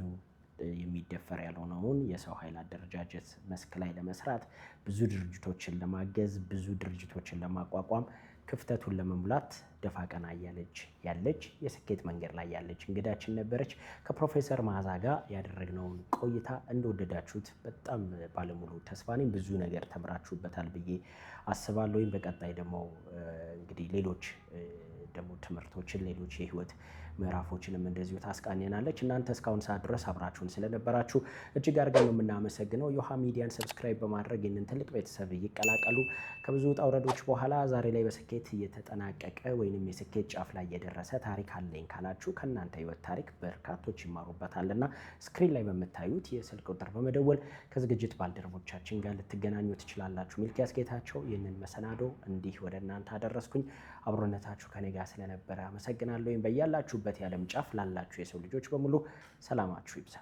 የሚደፈር ያልሆነውን የሰው ኃይል አደረጃጀት መስክ ላይ ለመስራት ብዙ ድርጅቶችን ለማገዝ ብዙ ድርጅቶችን ለማቋቋም ክፍተቱን ለመሙላት ደፋ ቀና እያለች ያለች የስኬት መንገድ ላይ ያለች እንግዳችን ነበረች። ከፕሮፌሰር መዓዛ ጋር ያደረግነውን ቆይታ እንደወደዳችሁት በጣም ባለሙሉ ተስፋ ነኝ። ብዙ ነገር ተምራችሁበታል ብዬ አስባለሁ። በቀጣይ ደግሞ እንግዲህ ሌሎች ደግሞ ትምህርቶችን ሌሎች የህይወት ምዕራፎችንም እንደዚሁ ታስቃኘናለች። እናንተ እስካሁን ሰዓት ድረስ አብራችሁን ስለነበራችሁ እጅግ አድርገን ነው የምናመሰግነው። ዮሃ ሚዲያን ሰብስክራይብ በማድረግ ይህንን ትልቅ ቤተሰብ ይቀላቀሉ። ከብዙ ውጣ ውረዶች በኋላ ዛሬ ላይ በስኬት እየተጠናቀቀ ወይንም የስኬት ጫፍ ላይ የደረሰ ታሪክ አለኝ ካላችሁ ከእናንተ ህይወት ታሪክ በርካቶች ይማሩበታልና ስክሪን ላይ በምታዩት የስልክ ቁጥር በመደወል ከዝግጅት ባልደረቦቻችን ጋር ልትገናኙ ትችላላችሁ። ሚልኪያስ ጌታቸው ይህንን መሰናዶ እንዲህ ወደ እናንተ አደረስኩኝ። አብሮነታችሁ ከኔ ጋር ስለነበረ አመሰግናለሁ። በያላችሁበት የዓለም ጫፍ ላላችሁ የሰው ልጆች በሙሉ ሰላማችሁ ይብዛ።